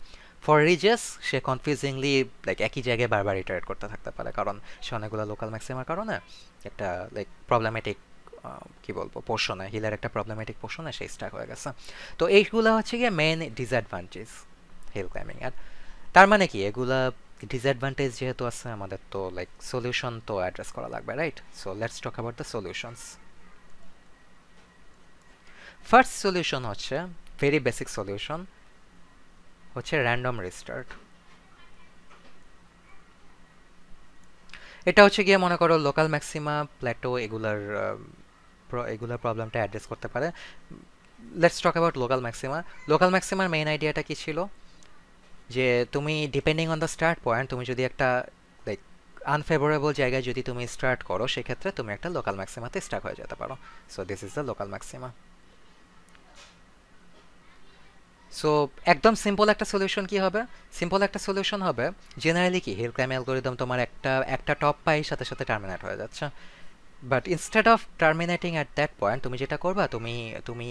A: ফর রিজেস সে কনফিউজিংলি লাইক একই জায়গায় বারবার ইটারেট করতে থাকতে পারে, কারণ সে অনেকগুলো লোকাল ম্যাক্সিমার কারণে একটা লাইক প্রবলেমেটিক কি বলবো পোর্শনে, হিলের একটা প্রবলেমেটিক পোর্শনে সেই স্টাক হয়ে গেছে। তো এইগুলো হচ্ছে গিয়ে মেইন ডিসঅ্যাডভান্টেজ হিল ক্লাইম্বিং এর। তার মানে কি, এগুলা ডিসঅ্যাডভান্টেজ যেহেতু আছে, আমাদের তো লাইক সলিউশন তো অ্যাড্রেস করা লাগবে, right? So let's talk about the solutions. First solution হচ্ছে, ভেরি বেসিক সলিউশন হচ্ছে র্যান্ডম রিস্টার্ট। এটা হচ্ছে গিয়ে মনে করো লোকাল ম্যাক্সিমা, প্ল্যাটো এগুলার প্রবলেমটা অ্যাড্রেস করতে পারে। Let's talk about local maxima. Local ম্যাক্সিমার মেইন আইডিয়াটা কি ছিল, যে তুমি depending on the start point, তুমি যদি একটা লাইক আনফেভারেবল জায়গায় যদি তুমি স্টার্ট করো, সেক্ষেত্রে তুমি একটা লোকাল ম্যাক্সিমাতে স্টাক হয়ে যেতে পারো। So this is the local maxima. So একদম সিম্পল একটা সলিউশন কি হবে? সিম্পল একটা সলিউশন হবে, জেনারেলি কি হিল ক্লাইম অ্যালগোরিদম তোমার একটা টপ পাই সাথে সাথে টার্মিনেট হয়ে যাচ্ছে। But instead of terminating at that point, তুমি যেটা করবা, তুমি তুমি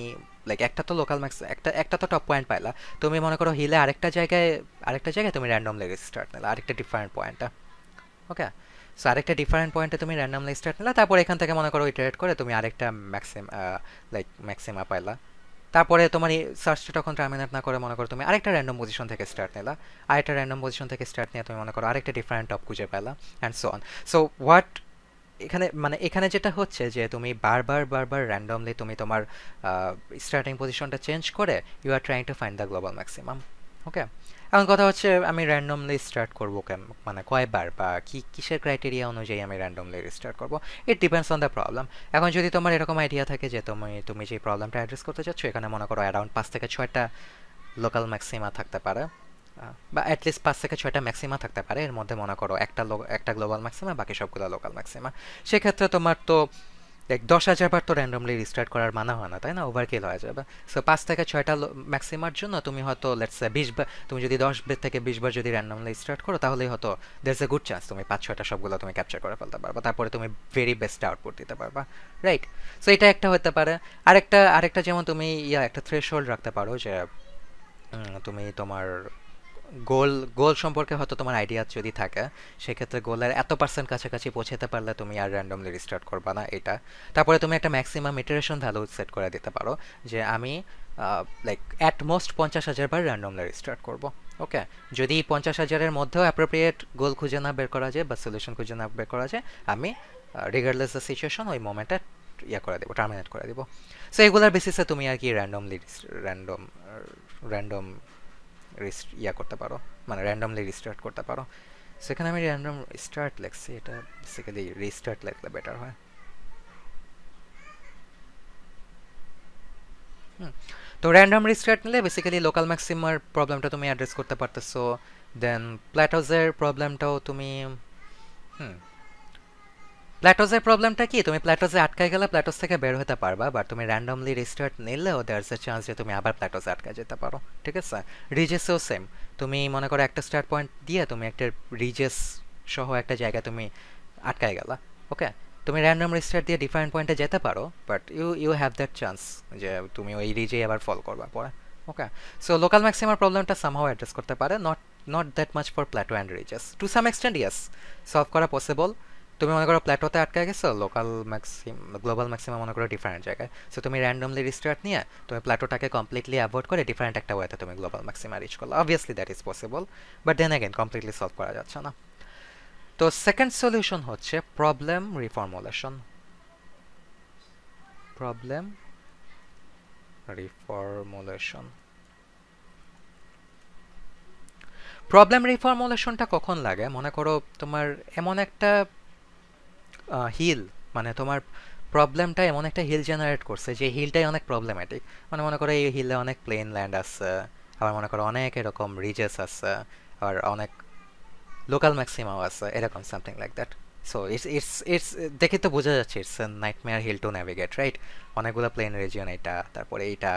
A: লাইক একটা তো লোকাল ম্যাক্স, একটা তো টপ পয়েন্ট পাইলা, তুমি মনে করো হিলে আরেকটা জায়গায় তুমি র্যান্ডমলি রিস্টার্ট নিলা আরেকটা ডিফারেন্ট পয়েন্টে। ওকে, সো আরেকটা ডিফারেন্ট পয়েন্টে তুমি র্যান্ডমলি স্টার্ট নিলা, তারপর এখান থেকে মনে করো ইটারেট করে তুমি আরেকটা ম্যাক্সিমা পাইলা। তারপরে তোমার সার্চটা তখন টার্মিনেট না করে মনে করো তুমি আরেকটা র্যান্ডম পজিশন থেকে স্টার্ট নিলা, আরেকটা র্যান্ডম পজিশন থেকে স্টার্ট নিয়ে তুমি মনে করো আরেকটা ডিফারেন্ট টপ খুঁজে পেলা, and so on. So what এখানে যেটা হচ্ছে, যে তুমি বারবার র্যান্ডমলি তুমি তোমার স্টার্টিং পজিশনটা চেঞ্জ করে you are trying to find the global maximum. Okay, এখন কথা হচ্ছে আমি র্যান্ডমলি স্টার্ট করবো মানে কয়বার বা কিসের ক্রাইটেরিয়া অনুযায়ী আমি র্যান্ডমলি স্টার্ট করবো, it depends on the problem. এখন যদি তোমার এরকম আইডিয়া থাকে যে তুমি যে প্রবলেমটা অ্যাড্রেস করতে চাচ্ছ, এখানে মনে করো অ্যারাউন্ড 5 থেকে 6টা লোকাল ম্যাক্সিমা থাকতে পারে, বা অ্যাটলিস্ট 5 থেকে 6টা ম্যাক্সিমা থাকতে পারে, এর মধ্যে মনে করো একটা গ্লোবাল ম্যাক্সিমা, বাকি সবগুলো লোকাল ম্যাক্সিমা। সেক্ষেত্রে তোমার তো 10,000 বার তো র্যান্ডমলি রিস্টার্ট করার মানা হয় না, তাই না? ওভারকিল হয়ে যাবে। সো 5 থেকে 6টা ম্যাক্সিমার জন্য তুমি হয়তো লেটস সে 20 বার, তুমি যদি 10 থেকে 20 বার যদি র্যান্ডমলি স্টার্ট করো, তাহলেই হয়তো there is a good chance তুমি 5-6টা সবগুলো তুমি ক্যাপচার করে ফেলতে পারবা, তারপরে তুমি ভেরি বেস্ট আউটপুট দিতে পারবা, রাইট? সো এটা একটা হতে পারে। আরেকটা যেমন তুমি একটা থ্রেশহোল্ড রাখতে পারো, যে তুমি তোমার গোল সম্পর্কে হয়তো তোমার আইডিয়া যদি থাকে, সেক্ষেত্রে গোলের এত পার্সেন্ট কাছাকাছি পৌঁছাতে পারলে তুমি আর র্যান্ডমলি রিস্টার্ট করবা না এটা। তারপরে তুমি একটা ম্যাক্সিমাম ইটারেশন ভ্যালু সেট করে দিতে পারো, যে আমি like at most 50,000 bar randomly restart করব। ওকে, যদি 50,000-এর মধ্যেও অ্যাপ্রোপ্রিয়েট গোল খুঁজে না বের করা যায় বা সলিউশন খুঁজে না বের করা যায়, আমি রিগার্ডলেস দ্য সিচুয়েশন ওই মোমেন্টে করে দেবো, টার্মিনেট করে দেবো। সো এগুলোর বেসিসে তুমি আর কি র্যান্ডম করতে পারো, মানে র্যান্ডমলি রিস্টার্ট করতে পারো। সেখানে আমি র্যান্ডম স্টার্ট লিখছি, এটা বেসিক্যালি রিস্টার্ট লিখলে বেটার হয়। তো র্যান্ডম রিস্টার্ট নিলে বেসিক্যালি লোকাল ম্যাক্সিমার প্রবলেমটা তুমি অ্যাড্রেস করতে পারতেছো, দেন প্ল্যাটোজের প্রবলেমটাও তুমি প্ল্যাটোজের প্রবলেমটা কি, তুমি প্ল্যাটোজে আটকায় গেলে প্ল্যাটোজ থেকে বের হতে পারবা, বাট তুমি র্যান্ডমলি রিস্টার্ট নিলেও দেয়ার ইজ এ চান্স যে তুমি আবার প্ল্যাটোজে আটকায় যেতে পারো, ঠিক আছে? রিজেসেও সেম, তুমি মনে করো একটা স্টার্ট পয়েন্ট দিয়ে তুমি একটা রিজেস সহ একটা জায়গায় তুমি আটকায় গেলা। ওকে, তুমি র্যান্ডম রিস্টার্ট দিয়ে ডিফারেন্ট পয়েন্টে যেতে পারো, but you have that chance যে তুমি ওই রিজেই আবার ফল করবা পরে। ওকে, সো লোকাল ম্যাক্সিমার প্রবলেমটা সামহাও অ্যাড্রেস করতে পারে, not that much for plateau and ridges. To some extent yes, solve করা পসিবল। তুমি মনে করো প্ল্যাটোতে আটকে গেছো, গ্লোবাল ম্যাক্সিমাম মনে করো ডিফারেন্ট জায়গায়, সো তুমি র্যান্ডমলি রিস্টার্ট নিয়ে তুমি প্ল্যাটোটাকে কমপ্লিটলি অ্যাভয়েড করে ডিফারেন্ট একটা ওয়েতে তুমি গ্লোবাল ম্যাক্সিমা রিচ করলো। Obviously that is possible, but then again completely solve করা যাচ্ছে না। তো সেকেন্ড সলিউশন হচ্ছে problem reformulation. Problem reformulation. Problem রিফর্মুলেশনটা কখন লাগে? মনে করো তোমার এমন একটা হিল, মানে তোমার প্রবলেমটা এমন একটা হিল জেনারেট করছে যে হিলটাই অনেক প্রবলেম্যাটিক। মানে মনে করো এই হিলে অনেক প্লেন ল্যান্ড আছে, আবার মনে করো অনেক এরকম রিজেস আছে, আর অনেক লোকাল ম্যাক্সিমাও আছে, এরকম something like that. So it's দেখে তো বোঝা যাচ্ছে it's a nightmare hill to navigate, right? অনেকগুলো প্লেন রিজিয়ন, এইটা তারপরে এইটা,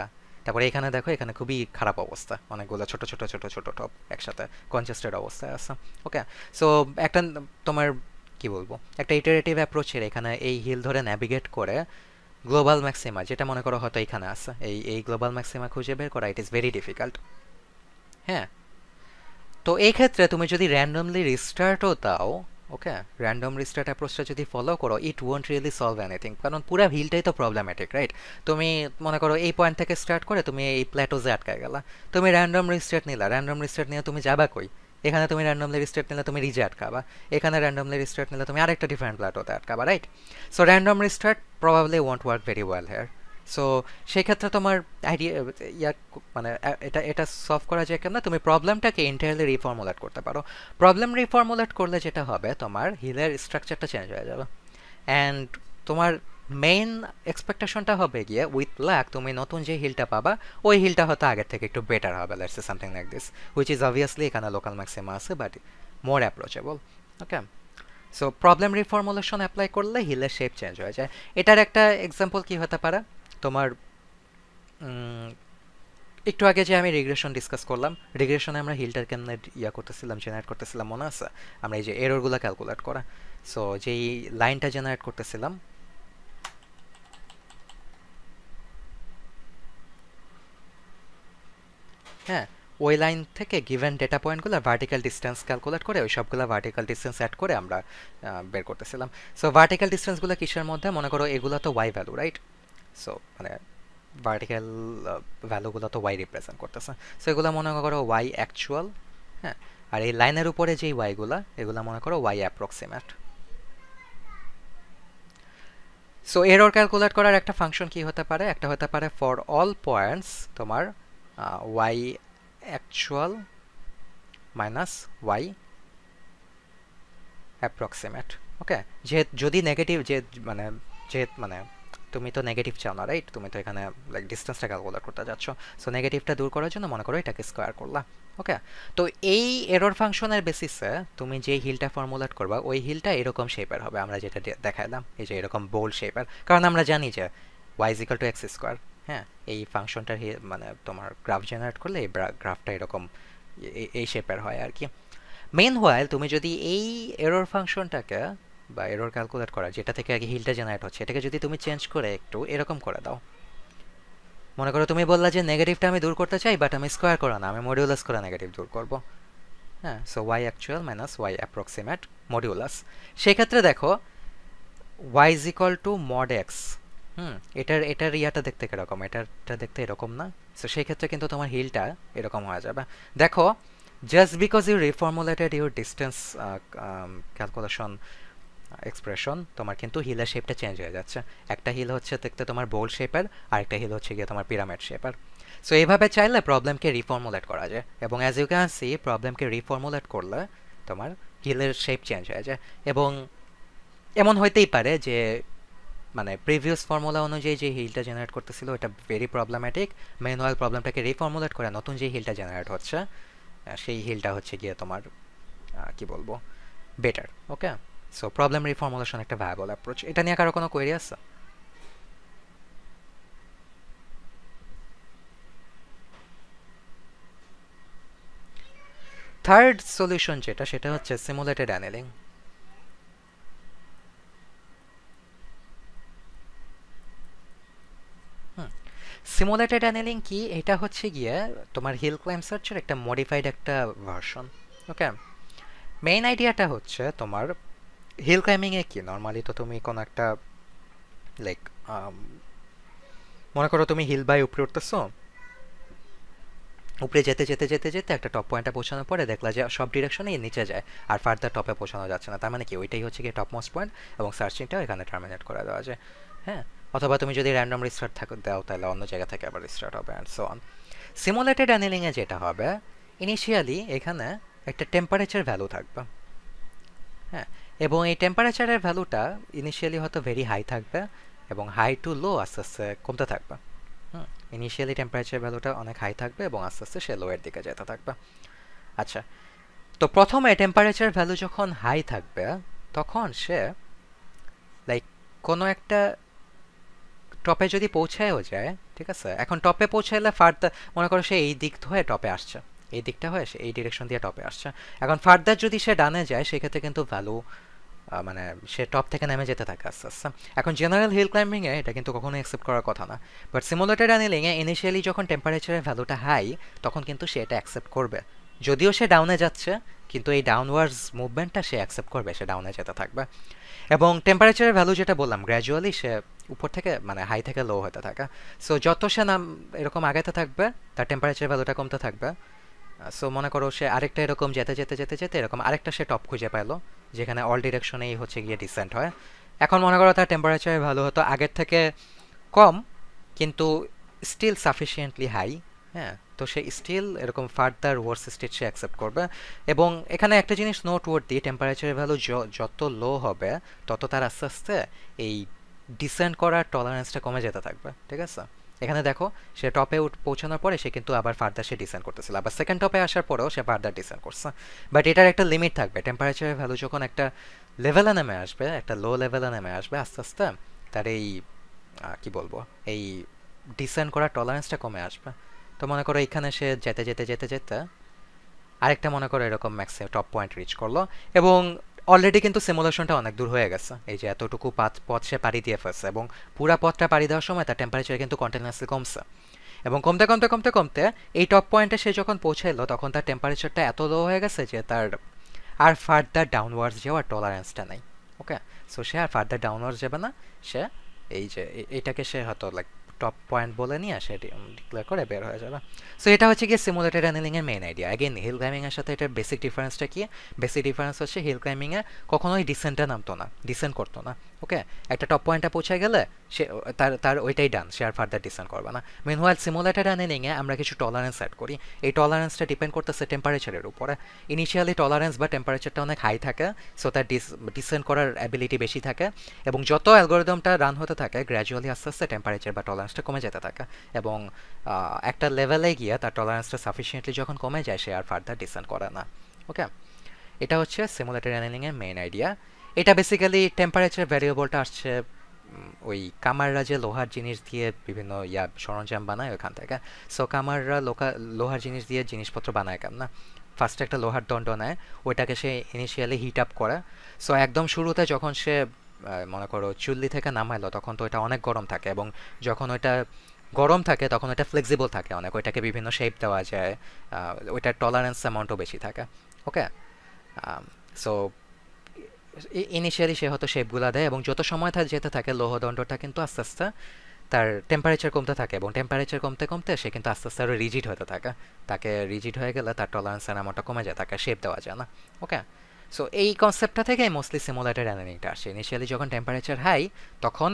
A: তারপরে এখানে দেখো এখানে খুবই খারাপ অবস্থা, অনেকগুলো ছোট ছোট ছোট ছোট টপ একসাথে কনজেস্টেড অবস্থায় আছে। ওকে, সো একটা তোমার কি বলবো, একটা ইটারেটিভ অ্যাপ্রোচের এখানে এই হিল ধরে ন্যাভিগেট করে গ্লোবাল ম্যাক্সিমা, যেটা মনে করো হয়তো এখানে আছে, এই গ্লোবাল ম্যাক্সিমা খুঁজে বের করা ইট ইজ ভেরি ডিফিকাল্ট। হ্যাঁ, তো এই ক্ষেত্রে তুমি যদি র্যান্ডমলি রিস্টার্টও দাও, ওকে, র্যান্ডম রিস্টার্ট অ্যাপ্রোচটা যদি ফলো করো, ইট ওয়ন্ট রিয়েলি সলভ এনিথিং, কারণ পুরো হিলটাই তো প্রবলেম্যাটিক, রাইট? তুমি মনে করো এই পয়েন্ট থেকে স্টার্ট করে তুমি এই প্ল্যাটোজে আটকায় গেলা, তুমি র্যান্ডম রিস্টার্ট নিলা, র্যান্ডম রিস্টার্ট নিয়ে তুমি যাবা কই? এখানে তুমি র্যান্ডমলি রিস্টার্ট নিলে তুমি রিজে আটকাবা, এখানে র্যান্ডমলি রিস্টার্ট নিলে তুমি আরেকটা ডিফারেন্ট প্ল্যাটোতে আটকাবা, right? So random restart probably won't work very well here. So সেই ক্ষেত্রে তোমার আইডিয়া মানে এটা এটা সলভ করা যায় কেন? তুমি প্রবলেমটাকে এন্টায়ারলি রিফর্মুলেট করতে পারো। প্রবলেম রিফর্মুলেট করলে যেটা হবে, তোমার হিলের স্ট্রাকচারটা চেঞ্জ হয়ে যাবে, অ্যান্ড তোমার মেইন এক্সপেকটেশনটা হবে গিয়ে উইথ লাক তুমি নতুন যে হিলটা পাবা ওই হিলটা হয়তো আগের থেকে একটু বেটার হবে, let's say something like this, which is obviously এখানে লোকাল ম্যাক্সিমা আছে but more approachable. Okay, so problem reformulation apply করলে হিলের শেপ চেঞ্জ হয়ে যায়। এটার একটা এক্সাম্পল কি হতে পারে, তোমার একটু আগে যে আমি রিগ্রেশন ডিসকাস করলাম, রিগ্রেশনে আমরা হিলটার কেমনে করতেছিলাম, জেনারেট করতেছিলাম, মনে আছে? আমরা এই যে এররগুলো ক্যালকুলেট করা, সো যেই লাইনটা জেনারেট করতেছিলাম, হ্যাঁ, ওই লাইন থেকে গিভেন ডেটা পয়েন্টগুলো ভার্টিক্যাল ডিস্টেন্স ক্যালকুলেট করে ওই সবগুলো ভার্টিক্যাল ডিস্টেন্স অ্যাড করে আমরা বের করতেছিলাম। সো ভার্টিক্যাল ডিস্টেন্সগুলো কিসের মধ্যে? মনে করো এগুলো তো ওয়াই ভ্যালু, রাইট? সো মানে ভার্টিক্যাল ভ্যালুগুলো তো ওয়াই রিপ্রেজেন্ট করতেছে, সো এগুলো মনে করো ওয়াই অ্যাকচুয়াল, হ্যাঁ, আর এই লাইনের উপরে যেই ওয়াইগুলো এগুলো মনে করো y approximate. So error calculate করার একটা ফাংশন কি হতে পারে? একটা হতে পারে ফর অল পয়েন্টস তোমার y actual minus Y approximate. Okay, যে যদি নেগেটিভ মানে তুমি তো নেগেটিভ চাও না, রাইট? তুমি তো এখানে লাইক ডিস্টেন্সটা ক্যালকুলেট করতে যাচ্ছ, সো নেগেটিভটা দূর করার জন্য মনে করো এটাকে স্কোয়ার করলা। ওকে, তো এই এরর ফাংশনের বেসিসে তুমি যে হিলটা ফর্মুলেট করবা ওই হিলটা এরকম শেপের হবে, আমরা যেটা দেখাইলাম, এই যে এরকম বোল্ড শেপের, কারণ আমরা জানি যে Y is equal to X square. হ্যাঁ, এই ফাংশনটার মানে তোমার গ্রাফ জেনারেট করলে এই গ্রাফটা এরকম এই শেপের হয় আর কি। মেন হোয়াইল তুমি যদি এই এরর ফাংশনটাকে বা এরর ক্যালকুলেট করা যেটা থেকে আগে হিলটা জেনারেট হচ্ছে এটাকে যদি তুমি চেঞ্জ করে একটু এরকম করে দাও, মনে করো তুমি বললা যে নেগেটিভটা আমি দূর করতে চাই বাট আমি স্কোয়ার করা না, আমি মডিউলাস করে নেগেটিভ দূর করব। হ্যাঁ, so Y actual minus Y approximate modulus. সেক্ষেত্রে দেখো Y is equal to mod X, এটার ইয়াটা দেখতে কিরকম, এটাটা দেখতে এরকম না? সো সেই ক্ষেত্রে কিন্তু তোমার হিলটা এরকম হয়ে যাবে। দেখো, just because you reformulated your distance calculation expression, তোমার কিন্তু হিলের শেপটা চেঞ্জ হয়ে যাচ্ছে। একটা হিল হচ্ছে দেখতে তোমার বোল্ড শেপের, আর একটা হিল হচ্ছে গিয়ে তোমার পিরামিড শেপের। সো এইভাবে চাইলে প্রবলেমকে রিফর্মুলেট করা যায়, এবং অ্যাজ ইউ ক্যান সি প্রবলেমকে রিফর্মুলেট করলে তোমার হিলের শেপ চেঞ্জ হয়ে যায়। এবং এমন হইতেই পারে যে মানে প্রিভিয়াস ফর্মুলা অনুযায়ী যে হিলটা জেনারেট করতেছিল এটা ভেরি প্রবলেম্যাটিক, ম্যানুয়াল প্রবলেমটাকে রিফর্মুলেট করে নতুন যে হিলটা জেনারেট হচ্ছে সেই হিলটা হচ্ছে গিয়ে তোমার কি বলবো, বেটার। ওকে, সো প্রবলেম রিফর্মুলেশন একটা ভায়াবল অ্যাপ্রোচ। এটা নিয়ে কারো কোনো কোয়েরি আছে? থার্ড সলিউশন যেটা, সেটা হচ্ছে সিমুলেটেড অ্যানেলিং। সিমুলেটেড অ্যানেলিং কি? এটা হচ্ছে গিয়ে তোমার হিল ক্লাইম্ব সার্চের একটা মডিফাইড একটা ভার্সন। ওকে, মেইন আইডিয়াটা হচ্ছে তোমার হিল ক্লাইম্বিংয়ে কি নর্মালি তো তুমি কোনো একটা লাইক মনে করো তুমি হিল বাই উপরে উঠতেছো, উপরে যেতে যেতে যেতে যেতে একটা টপ পয়েন্টে পৌঁছানোর পরে দেখলা যে সব ডিরেকশনেই নিচে যায় আর ফার্দার টপে পৌঁছানো যাচ্ছে না, তার মানে কি ওইটাই হচ্ছে কি টপ মোস্ট পয়েন্ট এবং সার্চিংটাও এখানে টার্মিনেট করে দেওয়া যায়। হ্যাঁ, অথবা তুমি যদি র্যান্ডম রিস্টার্ট দাও তাহলে অন্য জায়গা থেকে আবার রিস্টার্ট হবে অ্যান্ড সো অন। সিমুলেটেড অ্যানিলিংয়ে যেটা হবে, ইনিশিয়ালি এখানে একটা টেম্পারেচার ভ্যালু থাকবে, হ্যাঁ, এবং এই টেম্পারেচারের ভ্যালুটা ইনিশিয়ালি হয়তো ভেরি হাই থাকবে এবং হাই টু লো আস্তে আস্তে কমতে থাকবে। ইনিশিয়ালি টেম্পারেচার ভ্যালুটা অনেক হাই থাকবে এবং আস্তে আস্তে সে লো এর দিকে যেতে থাকবে। আচ্ছা, তো প্রথমে টেম্পারেচার ভ্যালু যখন হাই থাকবে তখন সে লাইক কোনো একটা টপে যদি পৌঁছায়ও যায়, ঠিক আছে, এখন টপে পৌঁছাইলে ফার্দার মনে করো সে এই দিক হয়ে টপে আসছে, এই দিকটা হয়ে সে এই ডিরেকশন দিয়ে টপে আসছে, এখন ফার্দার যদি সে ডানে যায় সেক্ষেত্রে কিন্তু ভ্যালু মানে সে টপ থেকে নেমে যেতে থাকে আস্তে আস্তে। এখন জেনারেল হিল ক্লাইম্বিংয়ে এটা কিন্তু কখনোই অ্যাকসেপ্ট করার কথা না, বাট সিমুলেটেড অ্যানিলিংয়ে ইনিশিয়ালি যখন টেম্পারেচারের ভ্যালুটা হাই তখন কিন্তু সে এটা অ্যাকসেপ্ট করবে, যদিও সে ডাউনে যাচ্ছে কিন্তু এই ডাউনওয়ার্ডস মুভমেন্টটা সে অ্যাকসেপ্ট করবে, সে ডাউনে যেতে থাকবে। এবং টেম্পারেচারের ভ্যালু যেটা বললাম গ্র্যাজুয়ালি সে উপর থেকে মানে হাই থেকে লো হতে থাকে, সো যত সে এরকম আগাতে থাকবে তার টেম্পারেচার ভ্যালুটা কমতে থাকবে। সো মনে করো সে আরেকটা এরকম যেতে যেতে যেতে যেতে এরকম আরেকটা সে টপ খুঁজে পেলো যেখানে অল ডিরেকশনেই হচ্ছে গিয়ে ডিসেন্ট হয়। এখন মনে করো তার টেম্পারেচার ভ্যালু হয়তো আগের থেকে কম কিন্তু স্টিল সাফিসিয়েন্টলি হাই, হ্যাঁ, তো সে স্টিল এরকম ফার্দার ওয়ার্স স্টেট সে অ্যাকসেপ্ট করবে। এবং এখানে একটা জিনিস নোট ওয়ার্থি, টেম্পারেচারের ভ্যালু যত লো হবে তত তার আস্তে আস্তে এই ডিসেন্ট করার টলারেন্সটা কমে যেতে থাকবে, ঠিক আছে। এখানে দেখো সে টপে পৌঁছানোর পরে সে কিন্তু আবার ফার্দার সে ডিসেন্ট করতেছিল, আবার সেকেন্ড টপে আসার পরেও সে ফার্দার ডিসেন্ট করছে, বাট এটার একটা লিমিট থাকবে। টেম্পারেচারের ভ্যালু যখন একটা লেভেলে নেমে আসবে, একটা লো লেভেলে নেমে আসবে আস্তে আস্তে তার এই কি বলবো এই ডিসেন্ট করার টলারেন্সটা কমে আসবে। তো মনে করো এখানে সে যেতে যেতে যেতে যেতে আরেকটা মনে করো এরকম ম্যাক্সিমাম টপ পয়েন্ট রিচ করলো এবং অলরেডি কিন্তু সিমুলেশনটা অনেক দূর হয়ে গেছে, এই যে এতটুকু পথ সে পাড়ি দিয়ে ফেলছে এবং পুরা পথটা পাড়ি দেওয়ার সময় তার টেম্পারেচার কিন্তু কন্টিনিউয়াসলি কমছে এবং কমতে কমতে কমতে কমতে এই টপ পয়েন্টে সে যখন পৌঁছাইলো তখন তার টেম্পারেচারটা এত লো হয়ে গেছে যে তার আর ফার্দার ডাউনওয়ার্ডস যাওয়ার টলারেন্সটা নাই। ওকে, সো সে আর ফার্দার ডাউনওয়ার্ডস যাবে না, সে এই যে এটাকে সে হয়তো লাইক টপ পয়েন্ট বলে নিয়ে সে ডিক্লেয়ার করে বের হয়ে যাবে। সো এটা হচ্ছে গিয়ে সিমুলেটেড অ্যানিলিংয়ের মেইন আইডিয়া। অ্যাগেন হিল ক্লাইম্বিংয়ের সাথে এটার বেসিক ডিফারেন্সটা কি? বেসিক ডিফারেন্স হচ্ছে হিল ক্লাইম্বিংয়ে কখনোই ডিসেন্টে নামতো না, ডিসেন্ট করতো না। ওকে, একটা টপ পয়েন্টে পৌঁছে গেলে সে তার ওইটাই ডান, সে আর ফার্দার ডিসেন্ট করবে না। মিনওয়াইল সিমুলেটেড অ্যানিলিংয়ে আমরা কিছু টলারেন্স সেট করি, এই টলারেন্সটা ডিপেন্ড করতেছে টেম্পারেচারের উপরে। ইনিশিয়ালি টলারেন্স বা টেম্পারেচারটা অনেক হাই থাকে, সো তার ডিসেন্ট করার অ্যাবিলিটি বেশি থাকে এবং যত অ্যালগোরিদমটা রান হতে থাকে গ্র্যাজুয়ালি আস্তে আস্তে টেম্পারেচার বা টলারেন্সটা কমে যেতে থাকে এবং একটা লেভেলে গিয়ে তার টলারেন্সটা সাফিসিয়েন্টলি যখন কমে যায় সে আর ফার্দার ডিসেন্ট করে না। ওকে, এটা হচ্ছে সিমুলেটেড অ্যানিলিংয়ের মেইন আইডিয়া। এটা বেসিক্যালি টেম্পারেচার ভ্যারিয়েবলটা আসছে ওই কামাররা যে লোহার জিনিস দিয়ে বিভিন্ন সরঞ্জাম বানায় ওইখান থেকে। সো কামাররা লোহার জিনিস দিয়ে জিনিসপত্র বানায় কেন না, ফার্স্টে একটা লোহার দণ্ড নেয়, ওইটাকে সে ইনিশিয়ালি হিট আপ করে। সো একদম শুরুতে যখন সে মনে করো চুল্লি থেকে নামাইলো তখন তো ওইটা অনেক গরম থাকে এবং যখন ওইটা গরম থাকে তখন ওইটা ফ্লেক্সিবল থাকে অনেক, ওইটাকে বিভিন্ন শেপ দেওয়া যায়, ওইটার টলারেন্স অ্যামাউন্টও বেশি থাকে। ওকে, সো ইনিশিয়ালি সে হয়তো শেপগুলো দেয় এবং যত সময় যেতে থাকে লৌহদণ্ডটা কিন্তু আস্তে আস্তে তার টেম্পারেচার কমতে থাকে এবং টেম্পারেচার কমতে কমতে সে কিন্তু আস্তে আস্তে আরও রিজিড হতে থাকে, তাকে রিজিড হয়ে গেলে তার টলারেন্সের অ্যামাউন্টটা কমে যায়, তাকে শেপ দেওয়া যায় না। ওকে, সো এই কনসেপ্টটা থেকেই মোস্টলি সিমুলেটেড অ্যানিলিংটা আসে। ইনিশিয়ালি যখন টেম্পারেচার হাই তখন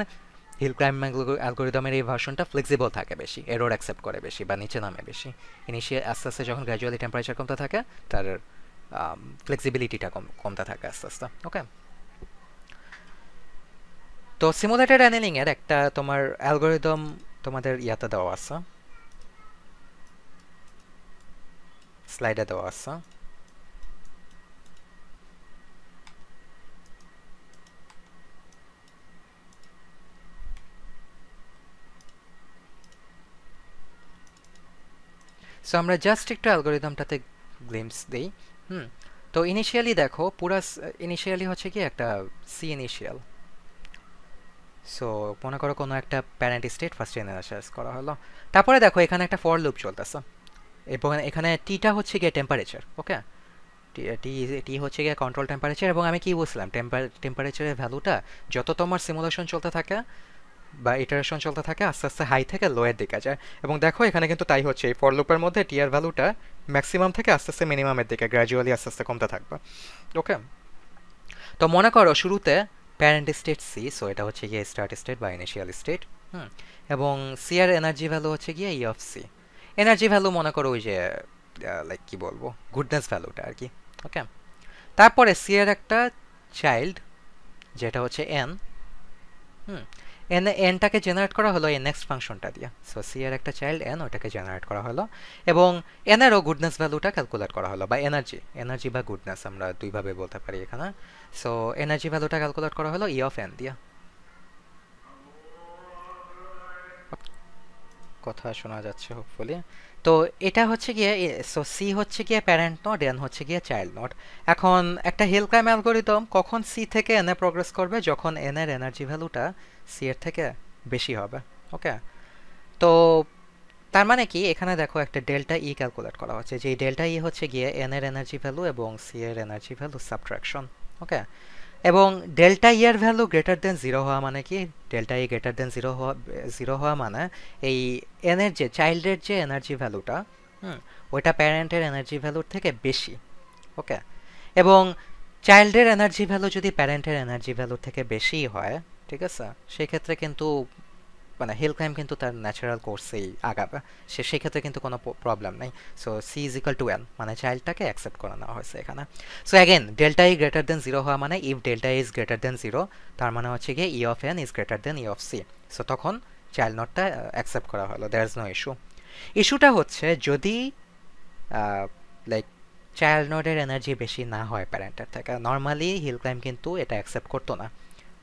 A: হিল ক্লাইম্বিং অ্যালগোরিদমের এই ভার্সনটা ফ্লেক্সিবল থাকে বেশি, এরর অ্যাকসেপ্ট করে বেশি বা নিচে নামে বেশি। ইনিশিয়াল আস্তে আস্তে যখন গ্র্যাজুয়ালি টেম্পারেচার কমতে থাকে তার ফ্লেক্সিবিলিটিটা কমতে থাকে আস্তে আস্তে। ওকে, তো সিমুলেটেড অ্যানিলিংয়ের একটা তোমার অ্যালগোরিদম তোমাদের ইয়াতে দেওয়া আছে, স্লাইডে দেওয়া আছে। সো আমরা জাস্ট একটু অ্যালগোরিদমটাতে গ্লিমস দিই। তো ইনিশিয়ালি দেখো পুরা ইনিশিয়ালি হচ্ছে কি একটা সি ইনিশিয়াল। সো মনে করো কোনো একটা প্যারেন্ট স্টেট ফার্স্ট ইনিশিয়ালাইজ করা হলো, তারপরে দেখো এখানে একটা ফর লুপ চলতেছে এবং এখানে টিটা হচ্ছে গিয়ে টেম্পারেচার। ওকে, টি হচ্ছে গিয়ে কন্ট্রোল টেম্পারেচার এবং আমি কি বলছিলাম টেম্পারেচারের ভ্যালুটা যত তোমার সিমুলেশন চলতে থাকে বা ইটারেশন চলতে থাকে আস্তে আস্তে হাই থেকে লোয়ের দিকে যায় এবং দেখো এখানে কিন্তু তাই হচ্ছে, এই ফর লুপের মধ্যে টি এর ভ্যালুটা ম্যাক্সিমাম থেকে আস্তে আস্তে মিনিমামের দিকে গ্র্যাজুয়ালি আস্তে আস্তে কমতে থাকবে। ওকে, তো মনে করো শুরুতে প্যারেন্ট স্টেট সি, সো এটা হচ্ছে গিয়ে স্টার্ট স্টেট বা ইনিশিয়াল স্টেট। এবং সি এর এনার্জি ভ্যালু হচ্ছে গিয়ে E of C. Energy value মনে করো ওই যে লাইক কি বলবো, গুডনেস ভ্যালুটা আর কি। ওকে, তারপরে সি এর একটা চাইল্ড যেটা হচ্ছে এন। এনটাকে জেনারেট করা হলো এই নেক্সট ফাংশনটা দিয়ে। সো সি এর একটা চাইল্ড এন, ওটাকে জেনারেট করা হলো এবং এনেরও গুডনেস ভ্যালুটা ক্যালকুলেট করা হলো, বা এনার্জি বা গুডনেস আমরা দুইভাবে বলতে পারি এখানে। সো এনার্জি ভ্যালুটা ক্যালকুলেট করা হলো ই অফ এন দিয়ে। কথা শোনা যাচ্ছে হোপফুলি। তো এটা হচ্ছে গিয়ে, সো সি হচ্ছে গিয়ে প্যারেন্ট নোড, এন হচ্ছে গিয়ে চাইল্ড নোড। এখন একটা হিল ক্লাইম্ব অ্যালগরিদম কখন সি থেকে এন এ প্রোগ্রেস করবে? যখন এন এর এনার্জি ভ্যালুটা সি এর থেকে বেশি হবে। ওকে, তো তার মানে কি এখানে দেখো একটা ডেল্টা ই ক্যালকুলেট করা হচ্ছে, যে ডেল্টা ই হচ্ছে গিয়ে এন এর এনার্জি ভ্যালু এবং সি এর এনার্জি ভ্যালু সাবট্রাকশন। ওকে, এবং ডেল্টা ই এর ভ্যালু গ্রেটার দেন জিরো হওয়া মানে কি? Delta E greater than zero হওয়া মানে এই এন এর যে চাইল্ডের যে এনার্জি ভ্যালুটা, ওইটা প্যারেন্টের এনার্জি ভ্যালুর থেকে বেশি। ওকে, এবং চাইল্ডের এনার্জি ভ্যালু যদি প্যারেন্টের এনার্জি ভ্যালুর থেকে বেশি হয়, ঠিক আছে, সেক্ষেত্রে কিন্তু মানে হিল ক্লাইম্ব কিন্তু তার ন্যাচারাল কোর্সেই আগাবে, সেক্ষেত্রে কিন্তু কোনো প্রবলেম নেই। So C is equal to N, মানে চাইল্ডটাকে অ্যাকসেপ্ট করে নেওয়া হয়েছে এখানে। So again delta E greater than zero হওয়া মানে if delta is greater than zero, তার মানে হচ্ছে গিয়ে E of N is greater than E of C. So তখন চাইল্ড নোটটা অ্যাকসেপ্ট করা হলো, দেয়ার ইজ নো ইস্যু। ইস্যুটা হচ্ছে যদি লাইক চাইল্ড নোডের এনার্জি বেশি না হয় প্যারেন্টের থেকে, নর্মালি হিল ক্লাইম্ব কিন্তু এটা অ্যাকসেপ্ট করতো না।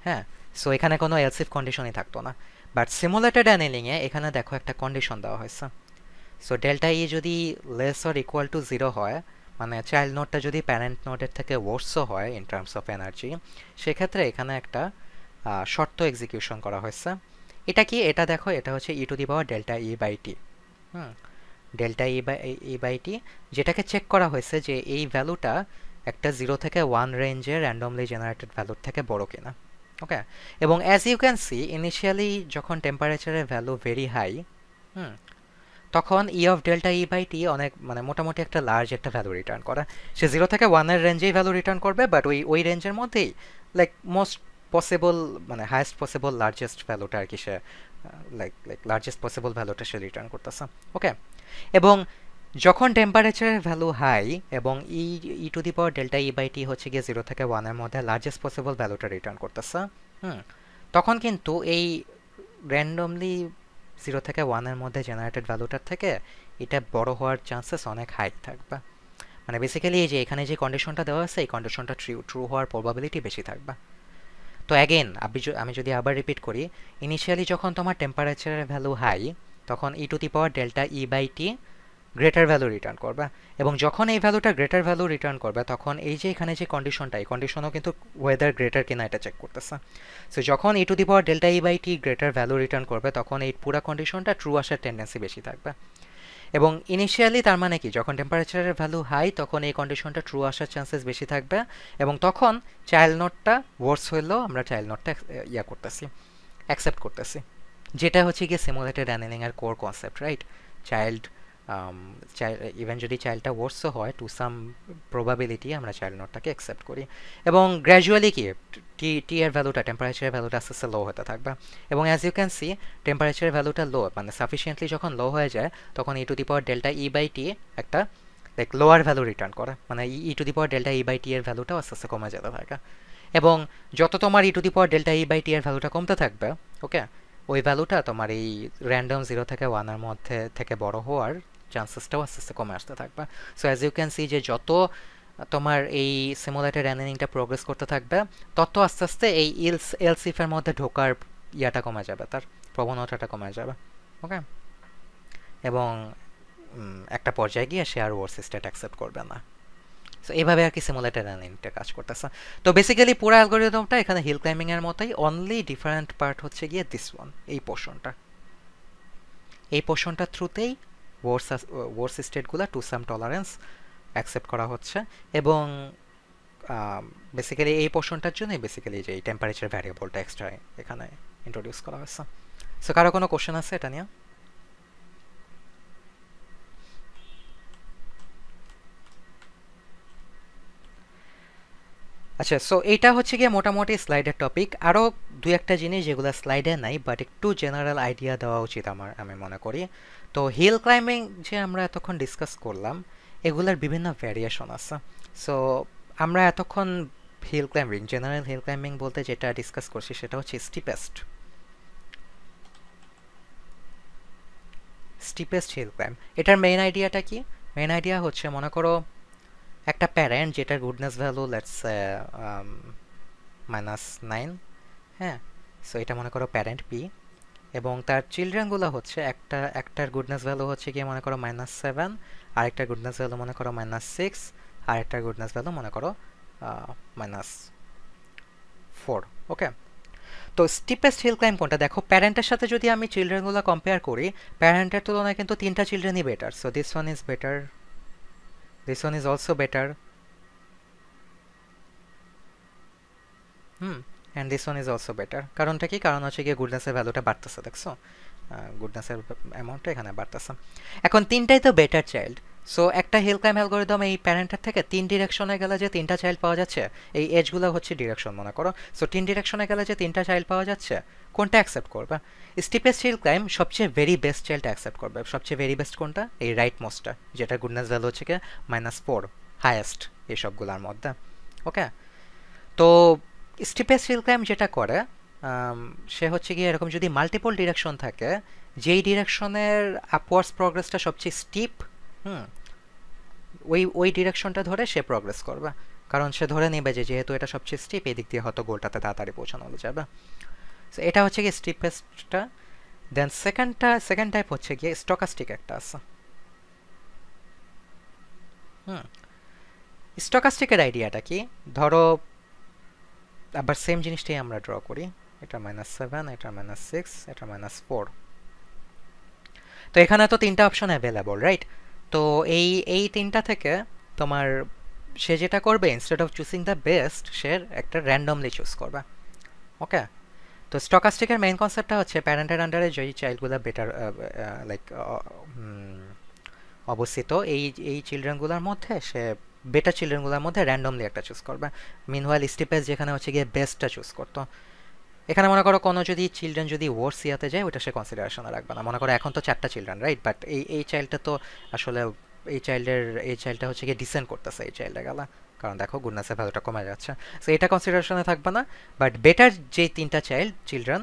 A: হ্যাঁ, সো এখানে কোনো এলস ইফ কন্ডিশনই থাকতো না। বাট সিমুলেটেড অ্যানিলিংয়ে এখানে দেখো একটা কন্ডিশন দেওয়া হয়েছে। সো ডেল্টা ই যদি less or equal to zero হয়, মানে চাইল্ড নোডটা যদি প্যারেন্ট নোডের থেকে ওয়ার্সও হয় ইন টার্মস অফ এনার্জি, সেক্ষেত্রে এখানে একটা শর্ত এক্সিকিউশন করা হয়েছে। এটা কি? এটা দেখো, এটা হচ্ছে e to the power delta e by t. Delta e by t, যেটাকে চেক করা হয়েছে যে এই ভ্যালুটা একটা 0 থেকে 1 রেঞ্জের র্যান্ডমলি জেনারেটেড ভ্যালুর থেকে বড় কিনা। ওকে, এবং as you can see initially যখন টেম্পারেচারের ভ্যালু ভেরি হাই, তখন e of delta e by t অনেক মানে মোটামুটি একটা লার্জ একটা ভ্যালু রিটার্ন করে। সে 0 থেকে 1-এর রেঞ্জেই ভ্যালু রিটার্ন করবে, বাট ওই রেঞ্জের মধ্যেই লাইক মোস্ট পসিবল মানে হাইয়েস্ট পসিবল লার্জেস্ট ভ্যালুটা আর কি সে লাইক লার্জেস্ট পসিবল ভ্যালুটা সে রিটার্ন করতেছে। ওকে, এবং যখন টেম্পারেচারের ভ্যালু হাই এবং e to the power delta e by t হচ্ছে গিয়ে 0 থেকে 1-এর মধ্যে লার্জেস্ট পসিবল ভ্যালুটা রিটার্ন করতেছে, তখন কিন্তু এই র্যান্ডমলি 0 থেকে 1-এর মধ্যে জেনারেটেড ভ্যালুটার থেকে এটা বড় হওয়ার চান্সেস অনেক হাই থাকবে। মানে বেসিক্যালি এই যে এখানে যে কন্ডিশনটা দেওয়া আছে, এই কন্ডিশনটা ট্রু হওয়ার প্রবাবিলিটি বেশি থাকবে। তো অ্যাগেন আমি যদি আবার রিপিট করি, ইনিশিয়ালি যখন তোমার টেম্পারেচারের ভ্যালু হাই, তখন e to the power delta e by t greater value return করবে, এবং যখন এই ভ্যালুটা গ্রেটার ভ্যালু রিটার্ন করবে, তখন এই যে এখানে যে কন্ডিশনটা, এই কন্ডিশনও কিন্তু ওয়েদার গ্রেটার কিনা এটা চেক করতেছে। সো যখন e to the power delta e by t greater value return করবে, তখন এই পুরো কন্ডিশনটা ট্রু আসার টেন্ডেন্সি বেশি থাকবে। এবং ইনিশিয়ালি তার মানে কি, যখন টেম্পারেচারের ভ্যালু হাই, তখন এই কন্ডিশনটা ট্রু আসার চান্সেস বেশি থাকবে, এবং তখন চাইল্ড নোটটা ওয়ার্স হইলেও আমরা চাইল্ড নোটটা করতেছি, অ্যাকসেপ্ট করতেছি, যেটা হচ্ছে গিয়ে সিমুলেটেড অ্যানিলিং এর core concept, right? Child even যদি চাইল্ডটা ওয়ার্সও হয়, টু সাম প্রবাবিলিটি আমরা চাইল্ড নোটটাকে অ্যাকসেপ্ট করি, এবং গ্র্যাজুয়ালি কি টি এর ভ্যালুটা, টেম্পারেচারের ভ্যালুটা আস্তে আস্তে লো হতে থাকবে। এবং অ্যাজ ইউ ক্যান সি টেম্পারেচারের ভ্যালুটা লো মানে সাফিসিয়েন্টলি যখন লো হয়ে যায়, তখন e to the power delta e by t একটা লাইক লোয়ার ভ্যালু রিটার্ন করে, মানে e to the power delta e by t এর ভ্যালুটাও আস্তে আস্তে কমে যেতে থাকে। এবং যত তোমার e to the power delta e by t এর ভ্যালুটা কমতে থাকবে, ওকে, ওই ভ্যালুটা তোমার এই র্যান্ডম 0 থেকে 1-এর মধ্যে থেকে বড় হওয়ার চান্সেসটাও আস্তে আস্তে কমে আসতে থাকবে। So as you can see যে যত তোমার এই সিমুলেটেড অ্যানিলিংটা প্রোগ্রেস করতে থাকবে, তত আস্তে আস্তে এই এলসিফের মধ্যে ঢোকার ইয়াটা কমে যাবে, তার প্রবণতাটা কমে যাবে। ওকে, এবং একটা পর্যায়ে গিয়ে সে আর ওয়ার্স স্টেট অ্যাকসেপ্ট করবে না। সো এইভাবে আর কি সিমুলেটেড অ্যানিলিংটা কাজ করতেছে। তো বেসিক্যালি পুরো অ্যালগরিদমটা এখানে হিল ক্লাইম্বিং এর মতোই, অনলি ডিফারেন্ট পার্ট হচ্ছে গিয়ে দিস ওয়ান, এই পোর্শনটার থ্রুতেই ওয়ার্স স্টেটগুলো টু সাম টলারেন্স অ্যাকসেপ্ট করা হচ্ছে, এবং বেসিক্যালি এই পোর্শনটার জন্যই বেসিক্যালি যে এই টেম্পারেচার ভ্যারিয়েবলটা এক্সট্রা এখানে ইন্ট্রোডিউস করা হয়েছে। সো কারো কোনো কোশ্চেন আছে এটা নিয়ে? আচ্ছা, সো এইটা হচ্ছে গিয়ে মোটামুটি স্লাইডের টপিক। আরও দু একটা জিনিস যেগুলো স্লাইডে নাই বাট একটু জেনারেল আইডিয়া দেওয়া উচিত আমি মনে করি। তো হিল ক্লাইম্বিং যে আমরা এতক্ষণ ডিসকাস করলাম, এগুলোর বিভিন্ন ভ্যারিয়েশন আছে। সো আমরা এতক্ষণ hill climbing, general hill climbing বলতে যেটা ডিসকাস করছি সেটা হচ্ছে স্টিপেস্ট হিল ক্লাইম্ব। এটার মেইন আইডিয়াটা কি? মেইন আইডিয়া হচ্ছে, মনে করো একটা প্যারেন্ট যেটার গুডনেস ভ্যালু লেটস -9, হ্যাঁ, সো এটা মনে করো প্যারেন্ট পি, এবং তার চিলড্রেনগুলো হচ্ছে একটার গুডনেস ভ্যালু হচ্ছে গিয়ে মনে করো -7, আরেকটার গুডনেস ভ্যালু মনে করো -6, আরেকটার গুডনেস ভ্যালু মনে করো -4। ওকে, তো স্টিপেস্ট হিল ক্লাইম্ব কোনটা? দেখো, প্যারেন্টের সাথে যদি আমি চিলড্রেনগুলো কম্পেয়ার করি, প্যারেন্টের তুলনায় কিন্তু তিনটা চিলড্রেনই better. So this one is better, this one is also better, and this one is also better. কারণটা কি? কারণ হচ্ছে গিয়ে গুডনেসের ভ্যালুটা বাড়তেছে, দেখছো? গুডনেসের অ্যামাউন্টটা এখানে বাড়তেছে। এখন তিনটাই তো বেটার চাইল্ড। সো একটা হিল ক্লাইম্ব অ্যালগরিদম এই প্যারেন্টের থেকে তিন ডিরেকশনে গেলে যে তিনটা চাইল্ড পাওয়া যাচ্ছে, এই এজগুলো হচ্ছে ডিরেকশন মনে করো। সো তিন ডিরেকশনে গেলে যে তিনটা চাইল্ড পাওয়া যাচ্ছে, কোনটা অ্যাকসেপ্ট করবে? স্টিপেস্ট হিল ক্লাইম্ব সবচেয়ে ভেরি বেস্ট চাইল্ড অ্যাকসেপ্ট করবে। সবচেয়ে ভেরি বেস্ট কোনটা? এই রাইট মোস্টটা, যেটা গুডনেস ভ্যালু হচ্ছে গিয়ে -4, হায়েস্ট এই সবগুলোর মধ্যে। ওকে, তো স্টিপেস্ট হিল ক্লাইম্ব যেটা করে, সে হচ্ছে গিয়ে এরকম যদি মাল্টিপল ডিরেকশন থাকে, যেই ডিরেকশনের আপওয়ার্ডস প্রগ্রেসটা সবচেয়ে স্টিপ, ওই ডিরেকশনটা ধরে সে প্রগ্রেস করবে। কারণ সে ধরে নেবে যে যেহেতু এটা সবচেয়ে স্টিপ, এই দিক দিয়ে হয়তো গোলটাতে তাড়াতাড়ি পৌঁছানো যাবে। সো এটা হচ্ছে গিয়ে স্টিপেস্টটা। দেন সেকেন্ড টাইপ হচ্ছে গিয়ে স্টকাস্টিক একটা আছে। স্টকাস্টিকের আইডিয়াটা কি? ধরো আবার সেম জিনিসটাই আমরা ড্র করি, এটা -7, এটা -6, এটা -4। তো এখানে তো তিনটা অপশন অ্যাভেলেবল, রাইট? তো এই তিনটা থেকে তোমার সে যেটা করবে, instead of choosing the best, সে একটা র্যান্ডমলি চুজ করবে। ওকে, তো স্টকাস্টিকের মেইন কনসেপ্টটা হচ্ছে প্যারেন্টের আন্ডারে যেই চাইল্ডগুলো বেটার লাইক অবস্থিত, এই চিলড্রেনগুলোর মধ্যে সে বেটার চিলড্রেনগুলোর মধ্যে র্যান্ডমলি একটা চুজ করবে। মিনওয়াইল স্টিপেস যেখানে হচ্ছে গিয়ে বেস্টটা চুজ করতো, এখানে মনে করো কোনো যদি চিলড্রেন যদি ওয়ার্স ইয়াতে যায়, ওটা সে কনসিডারেশনে রাখবে না। মনে করো এখন তো 4টা চিলড্রেন, রাইট? বাট এই চাইল্ডটা তো আসলে এই চাইল্ডটা হচ্ছে গিয়ে ডিসেন্ড করতেছে এই চাইল্ডে গেলা, কারণ দেখো গুডনেসের ভ্যালুটা কমে যাচ্ছে। সো এটা কনসিডারেশনে থাকবে না। বাট বেটার যে তিনটা চিলড্রেন,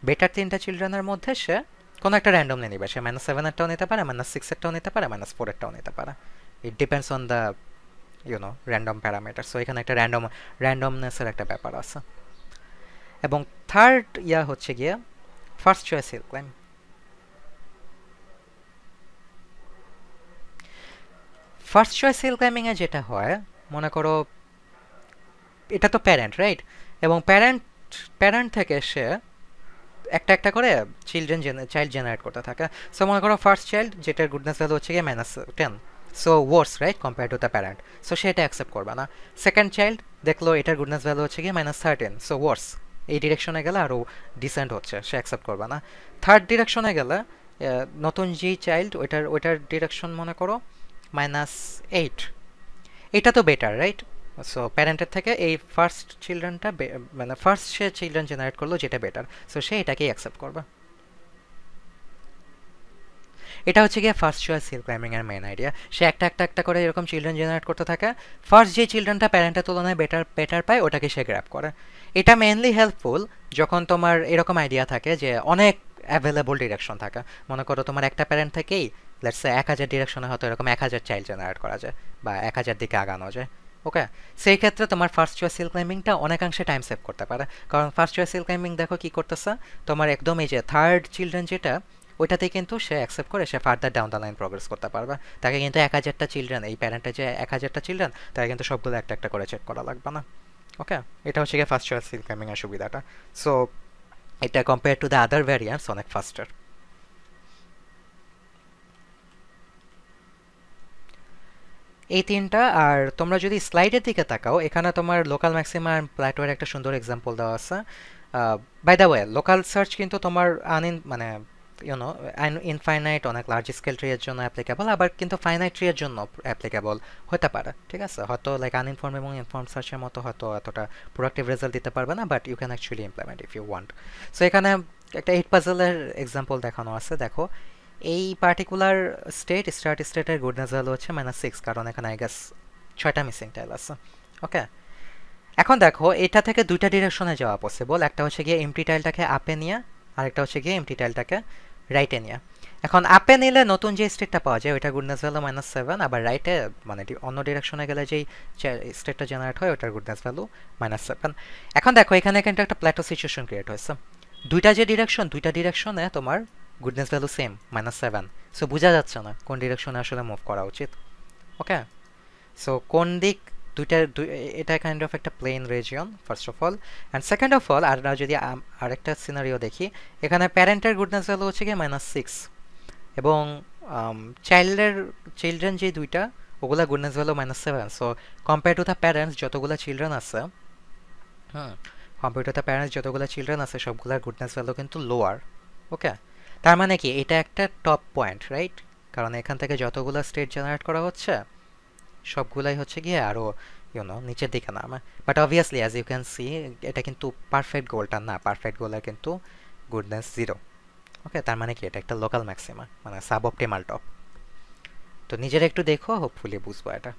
A: বেটার তিনটা চিলড্রেনের মধ্যে সে কোনো একটা র্যান্ডমলি নেবে। সে -7-এরটাও নিতে পারে, -6-এরটাও নিতে পারে, -4-এরটাও নিতে পারে। It depends on the random parameter. So এখানে একটা র্যান্ডমনেসের একটা ব্যাপার আছে। এবং থার্ড হচ্ছে গিয়ে first choice hill climb. First choice hill ক্লাইম্বিংয়ে যেটা হয়, মনে করো এটা তো প্যারেন্ট, রাইট? এবং প্যারেন্ট থেকে সে একটা করে চাইল্ড জেনারেট করতে থাকে। সো মনে করো ফার্স্ট চাইল্ড যেটার গুডনেস ভ্যালু হচ্ছে গিয়ে -10, so worse, right, compare to the parent. So সে এটা অ্যাকসেপ্ট করবে না। সেকেন্ড চাইল্ড দেখলো এটার গুডনেস ভ্যালু হচ্ছে গিয়ে -13, সো ওয়ার্স, এই ডিরেকশনে গেলে আরও ডিসেন্ট হচ্ছে, সে অ্যাকসেপ্ট করবে না। থার্ড ডিরেকশনে গেলে নতুন যেই চাইল্ড, ওইটার ডিরেকশন মনে করো -8, এটা তো বেটার, রাইট? সো প্যারেন্টের থেকে এই ফার্স্ট চিলড্রেনটা, মানে ফার্স্ট সে চিলড্রেন জেনারেট করলো যেটা বেটার, সো সে এটাকেই অ্যাকসেপ্ট করবে। এটা হচ্ছে গিয়ে ফার্স্ট চয়েস হিল ক্লাইম্বিং এর মেইন আইডিয়া। সে একটা করে এরকম চিলড্রেন জেনারেট করতে থাকে। ফার্স্ট যে চিলড্রেনটা প্যারেন্টের তুলনায় বেটার পায়, ওটাকে সে গ্র্যাব করে। এটা মেইনলি হেল্পফুল যখন তোমার এরকম আইডিয়া থাকে যে অনেক অ্যাভেলেবল ডিরেকশন থাকে। মনে করো তোমার একটা প্যারেন্ট থেকেই লেটস সে 1000 ডিরেকশনে হয়তো এরকম 1000 চাইল্ড জেনারেট করা যায় বা 1000 দিকে আগানো যায়। ওকে, সেই ক্ষেত্রে তোমার ফার্স্ট চয়েস হিল ক্লাইম্বিংটা অনেকাংশে টাইম সেভ করতে পারে। কারণ ফার্স্ট চয়েস হিল ক্লাইম্বিং দেখো কি করতেছে, তোমার একদম এই যে থার্ড চিলড্রেন যেটা, ওইটাতে কিন্তু সে অ্যাকসেপ্ট করে সে further down the line progress করতে পারবে। তাকে কিন্তু 1000টা চিলড্রেন, এই প্যারেন্টের যে 1000টা চিলড্রেন, তাকে কিন্তু সবগুলো একটা করে চেক করা লাগবে না। ওকে, এটা হচ্ছে গিয়ে ফার্স্ট চয়েস হিল ক্লাইম্বিং এর সুবিধাটা। সো এটা compare to the other variants অনেক ফাস্টার। এই তিনটা। আর তোমরা যদি স্লাইডের দিকে তাকাও, এখানে তোমার লোকাল ম্যাক্সিমা আর প্ল্যাটোর একটা সুন্দর এক্সাম্পল দেওয়া আছে। By the way, local search কিন্তু তোমার মানে ইউনো ইনফাইনাইট অনেক লার্জ স্কেল ট্রি এর জন্য অ্যাপ্লিকেবল, আবার কিন্তু ফাইনাইট ট্রি এর জন্য অ্যাপ্লিকেবল হতে পারে, ঠিক আছে? হয়তো লাইক আনইনফর্ম এবং ইনফর্ম সার্চের মতো হয়তো এতটা প্রোডাক্টিভ রেজাল্ট দিতে পারবে না, but you can actually implement if you want. So এখানে একটা 8 পাজলের এক্সাম্পল দেখানো আছে, দেখো এই পার্টিকুলার স্টার্ট স্টেটের গুডনেস ভ্যালু হচ্ছে -6, কারণ এখানে আই গেস 6টা মিসিং টাইল আছে। ওকে, এখন দেখো এটা থেকে দুইটা ডিরেকশনে যাওয়া পসিবল, একটা হচ্ছে গিয়ে এমটি টাইলটাকে আপে নিয়ে, আরেকটা হচ্ছে গিয়ে এমটি টাইলটাকে রাইটে নিয়ে। এখন আপে নিলে নতুন যে স্টেটটা পাওয়া যায় ওইটা গুডনেস ভ্যালু -7, আবার রাইটে মানে অন্য ডিরেকশনে গেলে যেই স্টেটটা জেনারেট হয় ওটার গুডনেস ভ্যালু -7। এখন দেখো এখানে কিন্তু একটা প্ল্যাটো সিচুয়েশন ক্রিয়েট হয়েছে, দুইটা যে ডিরেকশন, দুইটা ডিরেকশনে তোমার গুডনেস ভ্যালু সেম -7। সো বোঝা যাচ্ছে না কোন ডিরেকশনে আসলে মুভ করা উচিত। ওকে, সো কোন দিক এটা কাইন্ড অফ একটা plain region first of all, and second of all আমরা যদি আরেকটা সিনারিও দেখি, এখানে প্যারেন্টের গুডনেস ভ্যালু হচ্ছে গিয়ে -6 এবং চিলড্রেন যে দুইটা ওগুলা goodness value -7। So compare to the parents যতগুলো চিলড্রেন আছে, কম্পেয়ার টু দ্য প্যারেন্টস যতগুলো চিলড্রেন আছে সবগুলোর গুডনেস ভ্যালু কিন্তু লোয়ার। ওকে, তার মানে কি এটা একটা টপ পয়েন্ট, রাইট? কারণ এখান থেকে যতগুলো স্টেট জেনারেট করা হচ্ছে সবগুলাই হচ্ছে গিয়ে আরো নিচের দিকে নামে। But obviously as you can see এটা কিন্তু পারফেক্ট গোলটা না, পারফেক্ট গোলের কিন্তু গুডনেস 0। ওকে, তার মানে কি এটা একটা লোকাল ম্যাক্সিমা, মানে সাব অপটিমাল টপ। তো নিজের একটু দেখো, হোপফুলি বুঝবো এটা।